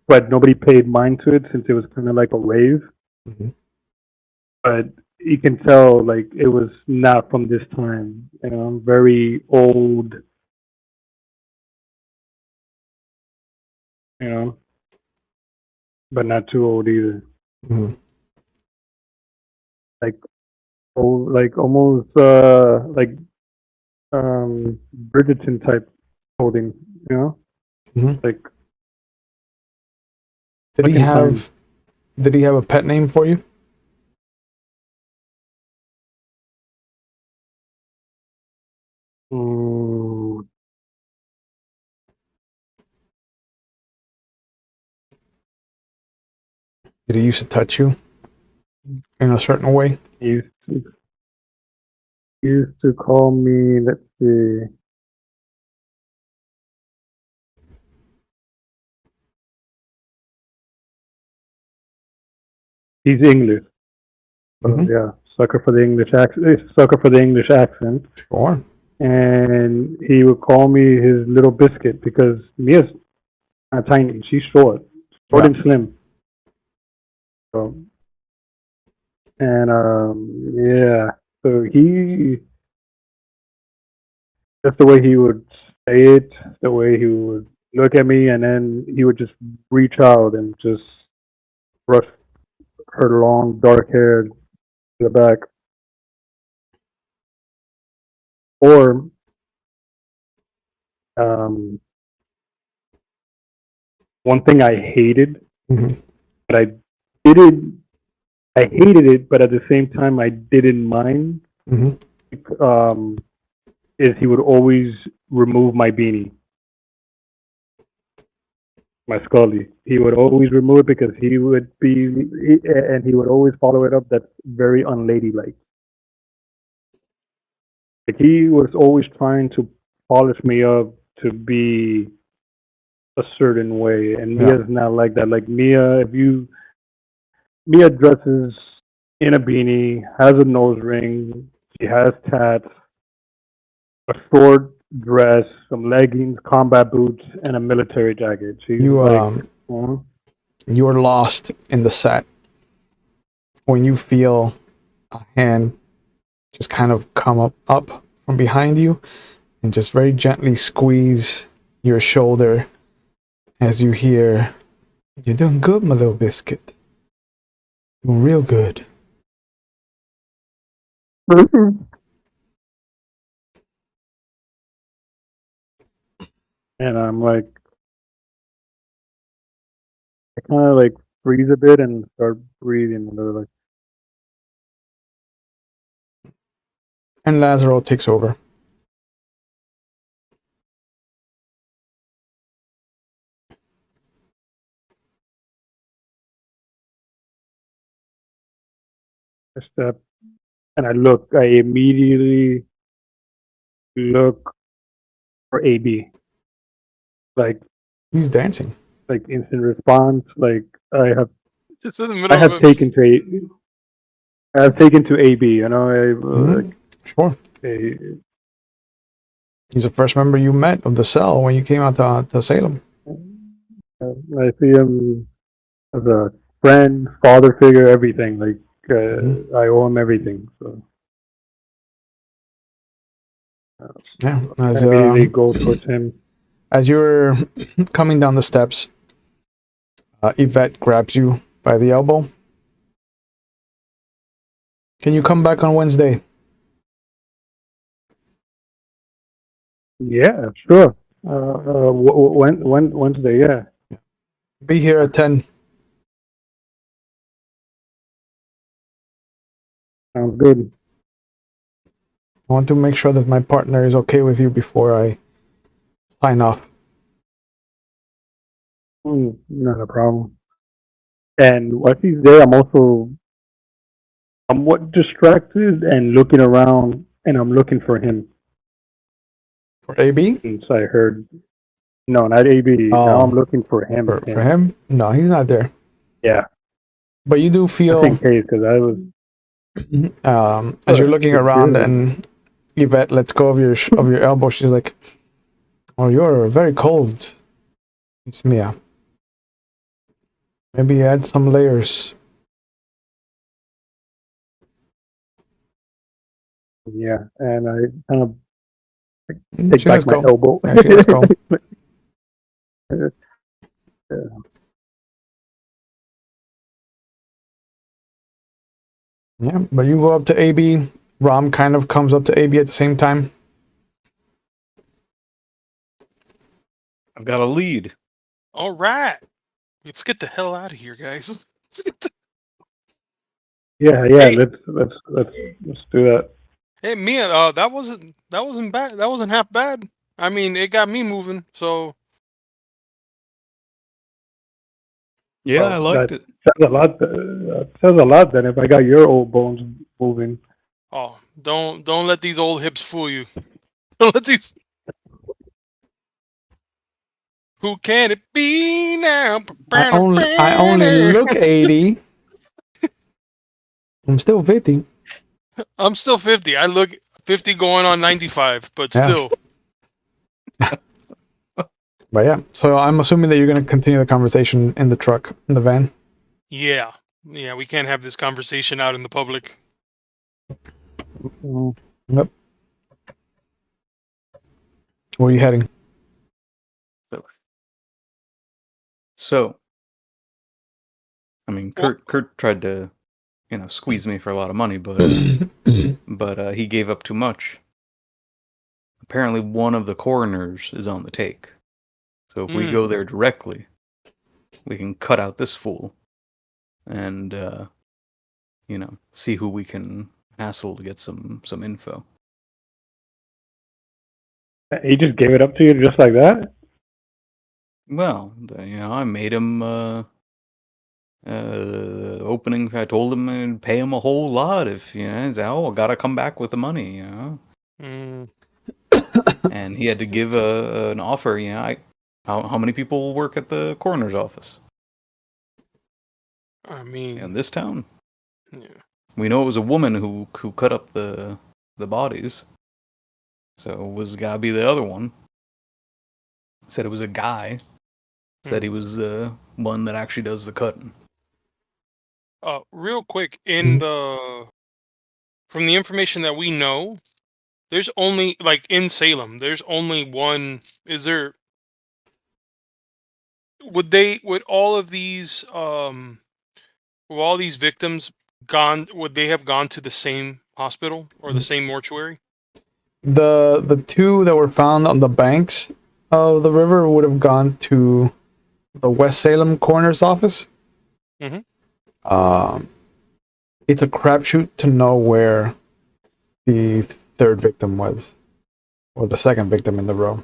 But nobody paid mind to it since it was kind of like a rave. Mhm. But you can tell like it was not from this time. You know, very old. You know, but not too old either. Mhm. Like old, like almost like Bridgerton type clothing. You know, Mhm. like Did he looking have a pet name for you? mm, Did he used to touch you in a certain way? he used to call me. Let's see. He's English. So, Mhm. yeah, sucker for the English accent. Sucker for the English accent. Sure. And he would call me his little biscuit because Mia's tiny. She's short Yeah. and slim. So, and yeah. So just the way he would say it, the way he would look at me, and then he would just reach out and just brush her long dark hair to the back. Or one thing I hated, Mhm. but I hated it, but at the same time I didn't mind. Mhm. Is he would always remove my beanie, my scully. He would always remove it because he would and he would always follow it up. That's very unladylike. Like he was always trying to polish me up to be a certain way, and Yeah. Mia's not like that. Like Mia, Mia dresses in a beanie, has a nose ring, she has tats, a short dress, some leggings, combat boots, and a military jacket. She's You like, you're lost in the set when you feel a hand just kind of come up from behind you and just very gently squeeze your shoulder as you hear, "You're doing good, my little biscuit. Doing real good." and I'm like, I kind of like freeze a bit and start breathing. And they're like, And Lazaro takes over. I step, and I immediately look for AB. Like, He's dancing. instant response. Like Just in the middle I of have him. taken to I have taken to AB. You know, Mhm. Sure. a, He's the first member you met of the cell when you came out to Salem. I see him as a friend, father figure, everything. Like I owe him everything. So Yeah. I immediately go towards him. As you're coming down the steps, Yvette grabs you by the elbow. "Can you come back on Wednesday?" Yeah, sure. Wednesday? Yeah. "Be here at 10. Sounds good. I want to make sure that my partner is okay with you before I sign off." Not a problem. And while he's there, I'm also somewhat distracted and looking around, and I'm looking for him. For AB? Since I heard, no, not AB. Now I'm looking for him. For him? No, he's not there. Yeah, But you do just feel, in case, because I was. as you're looking around Good. and Yvette lets go of your elbow, she's like, "Oh, you're very cold. It's Mia. Maybe add some layers." Yeah, and I kind of She take back lets my go. elbow. Yeah, she lets go. Yeah, but you go up to AB. Rom kind of comes up to AB at the same time. I've got a lead. All right, let's get the hell out of here, guys. Let's get the- Yeah. Hey. Let's do that. Hey, Mia, that wasn't bad. That wasn't half bad. I mean, it got me moving. So Yeah, Well, I liked it. says a lot. Says a lot. Then if I got your old bones moving. oh, don't let these old hips fool you. Don't let these. Who can it be now? I only look 80. I'm still 50. I'm still 50. I look 50 going on 95, but Yeah. still. But yeah, so I'm assuming that you're going to continue the conversation in the truck, in the van. Yeah. Yeah, we can't have this conversation out in the public. Yep. Where are you heading? So, I mean, Well- Kurt tried to, squeeze me for a lot of money, but he gave up too much. Apparently, one of the coroners is on the take. So if we go there directly, we can cut out this fool and, see who we can hassle to get some info. He just gave it up to you just like that? Well, I made him opening. I told him I'd pay him a whole lot if he's I gotta come back with the money, and he had to give an offer. How many people work at the coroner's office I mean, in this town? yeah. We know it was a woman who cut up the bodies, so it was gotta be the other one. Said it was a guy. Said he was the one that actually does the cutting. Real quick, from the information that we know, there's only in Salem, there's only one. Would all of these Were all these victims would they have gone to the same hospital or the same mortuary? The two that were found on the banks of the river would have gone to the West Salem coroner's office. Mhm. It's a crapshoot to know where the third victim was, or the second victim in the row,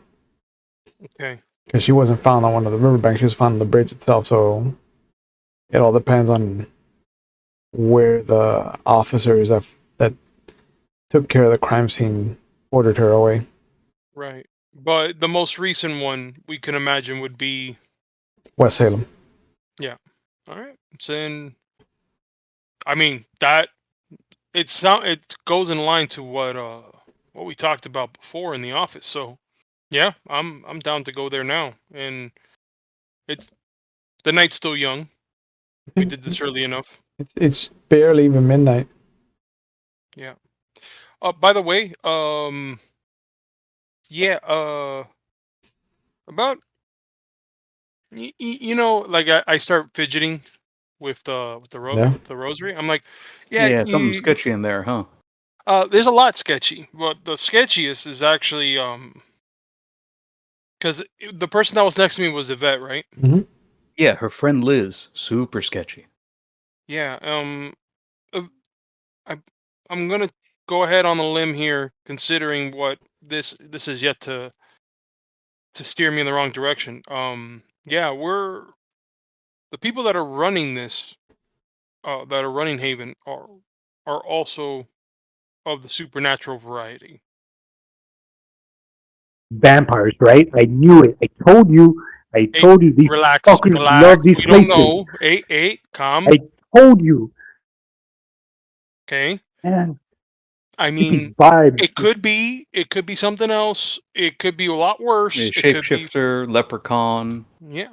Okay. because she wasn't found on one of the riverbanks. She was found on the bridge itself. So it all depends on where the officers that took care of the crime scene ordered her away. Right. But the most recent one we can imagine would be West Salem. all right. So then, I mean that it goes in line to what we talked about before in the office. So yeah, I'm down to go there now. And it's the night's still young. We did this early enough. It's barely even midnight. Yeah. By the way, yeah, about like I start fidgeting with Yeah. the rosary. I'm like, Yeah, something sketchy in there, huh? there's a lot sketchy, but the sketchiest is actually because the person that was next to me was Yvette, right? Mm-hmm. Yeah, her friend Liz, super sketchy. Yeah. I'm gonna go ahead on a limb here, considering what this is yet to steer me in the wrong direction. Yeah, we're the people that are running this, that are running Haven are also of the supernatural variety. Vampires, right? I knew it. I told you. Hey, These relax, fuckers relax. love these We don't places. know. Hey, calm. I told you. Okay. Man, I these mean, vibes. it could be something else. It could be a lot worse. Yeah, It could be, shapeshifter, leprechaun, yeah.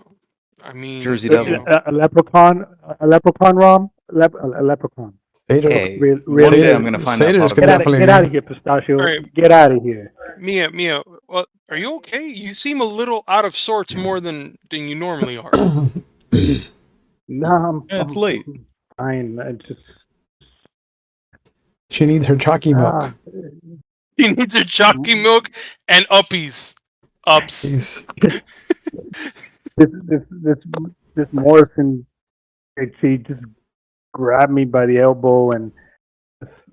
I mean, Jersey you Devil. know, A leprechaun, Rom, a leprechaun. Seder, Hey, Really, one day Seder- I'm gonna find Seder's out. could get definitely out of here, Pistachio. All right. Get out of here. Mia, well, are you okay? You seem a little out of sorts more than you normally are. No, Yeah, it's late. fine. I just She needs her chalky milk. She needs her chalky milk and uppies. Ups. Jeez. this Morrison, she just grabbed me by the elbow and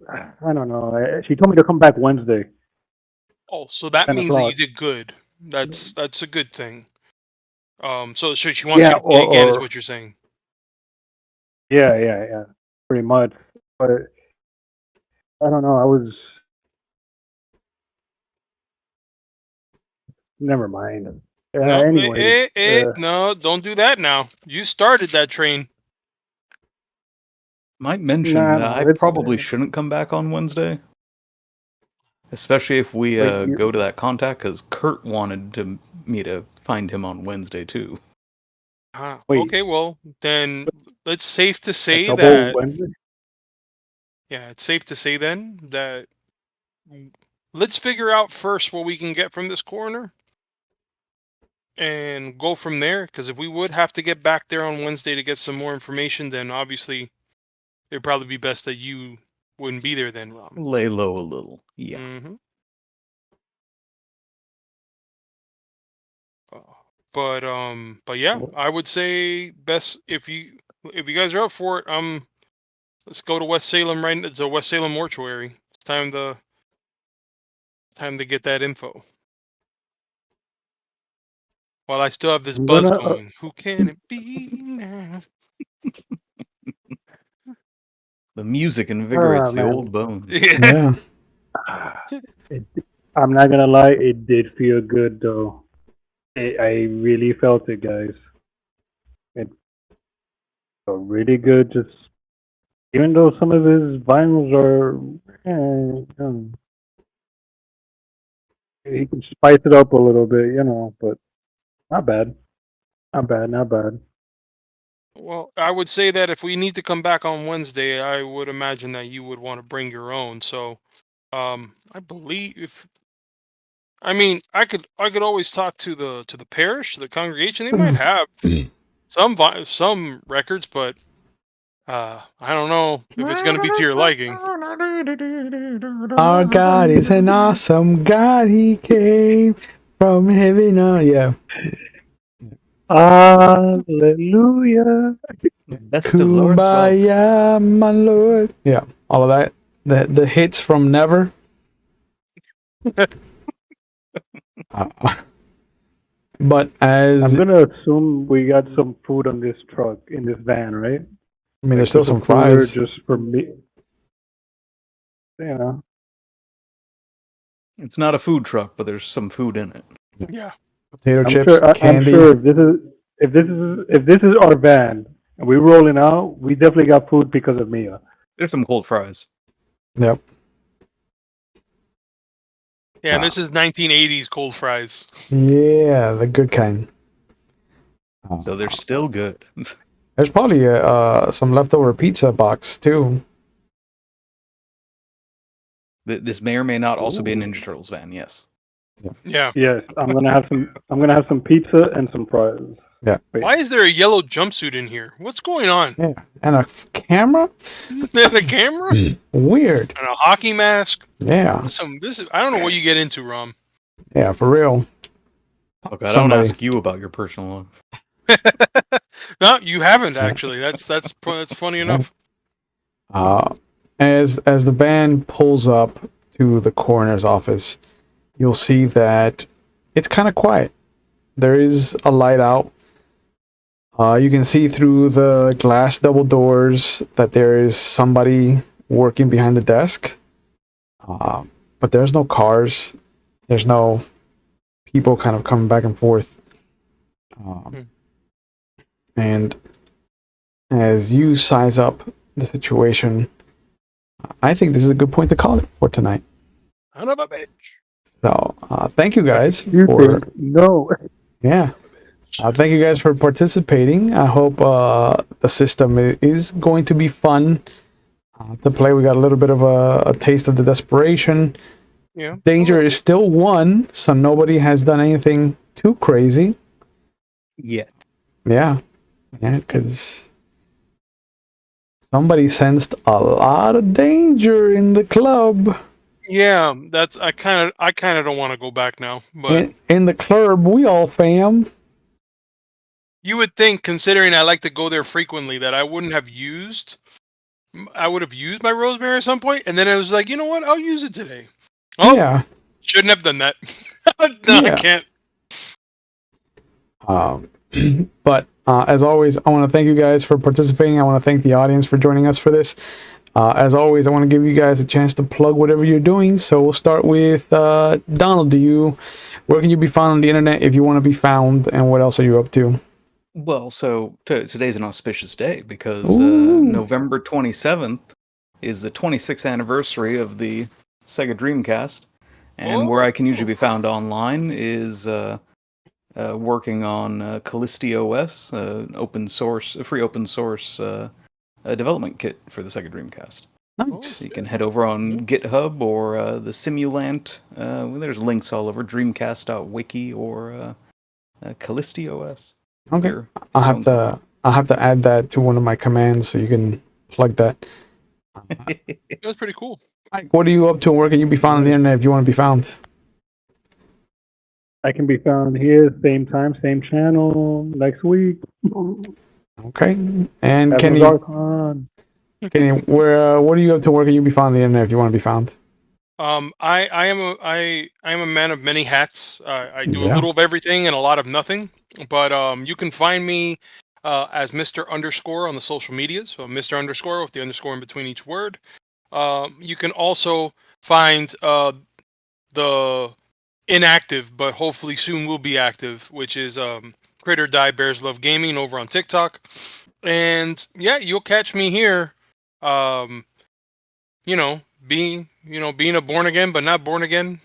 I don't know. She told me to come back Wednesday. Oh, so that 10 means that you o'clock. did good. That's a good thing. So she wants Yeah, you to pay again, is or what you're saying. yeah, pretty much. But I don't know. I was. Never mind. No, Anyway, no, don't do that now. You started that train. Might mention that I it's probably shouldn't come back on Wednesday. Especially if we Wait, go to that contact, because Kurt wanted me to find him on Wednesday too. Wait. Okay, well then it's safe to a say double that. Wednesday? Yeah, it's safe to say then that let's figure out first what we can get from this coroner and go from there. Because if we would have to get back there on Wednesday to get some more information, then obviously it'd probably be best that you wouldn't be there then, Rom. Lay low a little. Yeah. Mm-hmm. But yeah, I would say best if you guys are up for it. Let's go to West Salem to West Salem mortuary. It's time to get that info. While I still have this I'm buzz gonna, going. Who can it be now? The music invigorates the man. old bones. Yeah. Yeah. I'm not gonna lie, it did feel good though. I really felt it, guys. It felt really good. Just even though some of his vinyls are, he can spice it up a little bit, but not bad, not bad. Well, I would say that if we need to come back on Wednesday, I would imagine that you would want to bring your own. So, I believe I mean, I could always talk to the parish, the congregation. They might have some records, but I don't know if it's going to be to your liking. Our God is an awesome God. He came from heaven. Yeah. Hallelujah. Best of Lawrence Welk. Kumbaya, my Lord. Yeah, all of that. The hits from Never. But I'm as gonna assume we got some food on this truck, in this van, right? I mean, there's still Just a some cooler fries. just for me. You know, It's not a food truck, but there's some food in it. Yeah. Potato I'm chips, sure. I'm candy. sure if this is our van and we're rolling out, we definitely got food because of Mia. There's some cold fries. Yep. Yeah, and this is 1980s cold fries. Yeah, the good kind. So they're still good. There's probably some leftover pizza box too. This may or may not also be a Ninja Turtles van, yes. Yeah. Yes, I'm gonna have some pizza and some fries. Yeah. Wait. Why is there a yellow jumpsuit in here? What's going on? Yeah, and a camera. And a camera? And Weird. a hockey mask? Yeah. This is I don't know what you get into, Rom. Yeah, for real. Look, I don't Somebody- ask you about your personal life. No, you haven't actually. That's funny enough. As the van pulls up to the coroner's office, you'll see that it's kind of quiet. There is a light out. You can see through the glass double doors that there is somebody working behind the desk. But there's no cars. There's no people kind of coming back and forth. And as you size up the situation, I think this is a good point to call it for tonight. Son of a bitch. So, thank you guys You for think no? yeah. Thank you guys for participating. I hope the system is going to be fun to play. We got a little bit of a taste of the desperation. Yeah. Danger is still one, so nobody has done anything too crazy. Yet. Yeah, because somebody sensed a lot of danger in the club. Yeah, that's I kind of don't want to go back now, but In the club, we all fam. you would think, considering I like to go there frequently, that I would have used my rosemary at some point, and then I was like, you know what, I'll use it today. Oh, Yeah. shouldn't have done that. No, Yeah. I can't. But as always, I want to thank you guys for participating. I want to thank the audience for joining us for this. As always, I want to give you guys a chance to plug whatever you're doing. So we'll start with Donald. Where can you be found on the internet if you want to be found, and what else are you up to? Well, so today's an auspicious day because Ooh. November 27th is the 26th anniversary of the Sega Dreamcast. And where I can usually be found online is working on CallistiOS, a free open source development kit for the Sega Dreamcast. Nice. So you can head over on GitHub or the Simulant. There's links all over Dreamcast.wiki or CallistiOS. Okay. Your I'll have own to add that to one of my commands so you can plug that. It was pretty cool. Mike, what are you up to? Where can you be found on the internet if you want to be found? I can be found here, same time, same channel, next week. Okay. And Kenny, Kenny, what are you up to? Where can you be found on the internet if you want to be found? I am a man of many hats. I do a Yeah. little of everything and a lot of nothing. But you can find me as Mr. Underscore on the social medias. So Mr. Underscore with the underscore in between each word. You can also find the inactive, but hopefully soon will be active, which is Critter Die Bears Love Gaming over on TikTok. And yeah, you'll catch me here. Being a born again but not born again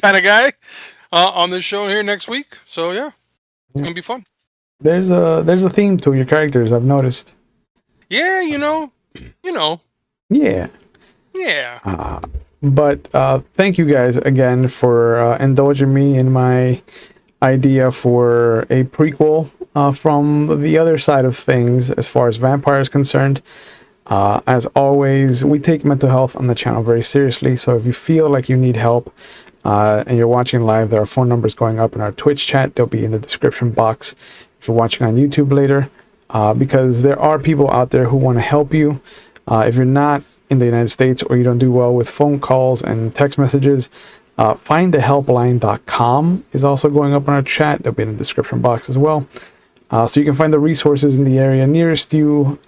kind of guy on this show here next week. So yeah, it's gonna be fun. There's a theme to your characters, I've noticed. Yeah, Yeah. yeah. But thank you guys again for indulging me in my idea for a prequel from the other side of things as far as vampire is concerned. As always, we take mental health on the channel very seriously, so if you feel like you need help and you're watching live, there are phone numbers going up in our Twitch chat. They'll be in the description box if you're watching on YouTube later, because there are people out there who want to help you. If you're not in the United States or you don't do well with phone calls and text messages, findthehelpline.com is also going up in our chat. They'll be in the description box as well. So you can find the resources in the area nearest you.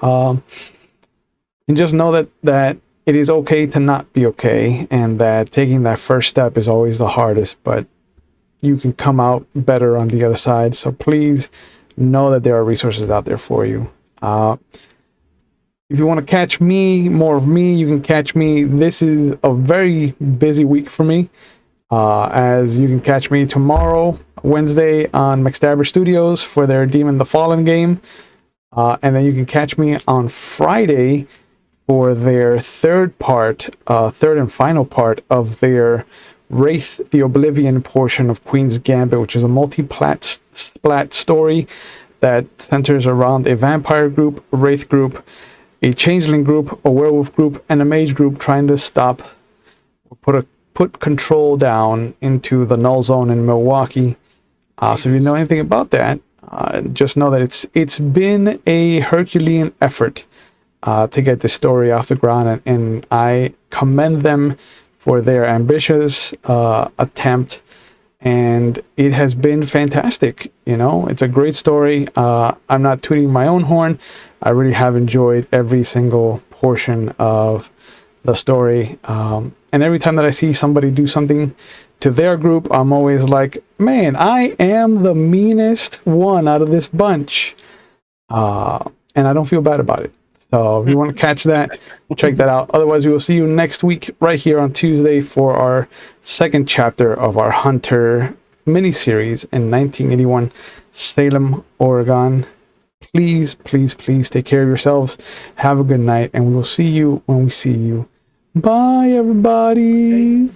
And just know that it is okay to not be okay, and that taking that first step is always the hardest, but you can come out better on the other side. So please know that there are resources out there for you. If you want to catch me, more of me, you can catch me. This is a very busy week for me, as you can catch me tomorrow, Wednesday, on McStabber Studios for their Demon the Fallen game. And then you can catch me on Friday for their third and final part of their Wraith the Oblivion portion of Queen's Gambit, which is a multi-splat story that centers around a vampire group, a wraith group, a changeling group, a werewolf group, and a mage group trying to stop, put control down into the null zone in Milwaukee. So if you know anything about that, just know that it's been a Herculean effort to get this story off the ground, and I commend them for their ambitious attempt, and it has been fantastic. It's a great story. I'm not tooting my own horn. I really have enjoyed every single portion of the story, and every time that I see somebody do something to their group, I'm always like, man, I am the meanest one out of this bunch, and I don't feel bad about it. So if you want to catch that, check that out. Otherwise, we will see you next week right here on Tuesday for our second chapter of our Hunter miniseries in 1981 Salem, Oregon. Please, please, please take care of yourselves. Have a good night, and we will see you when we see you. Bye, everybody.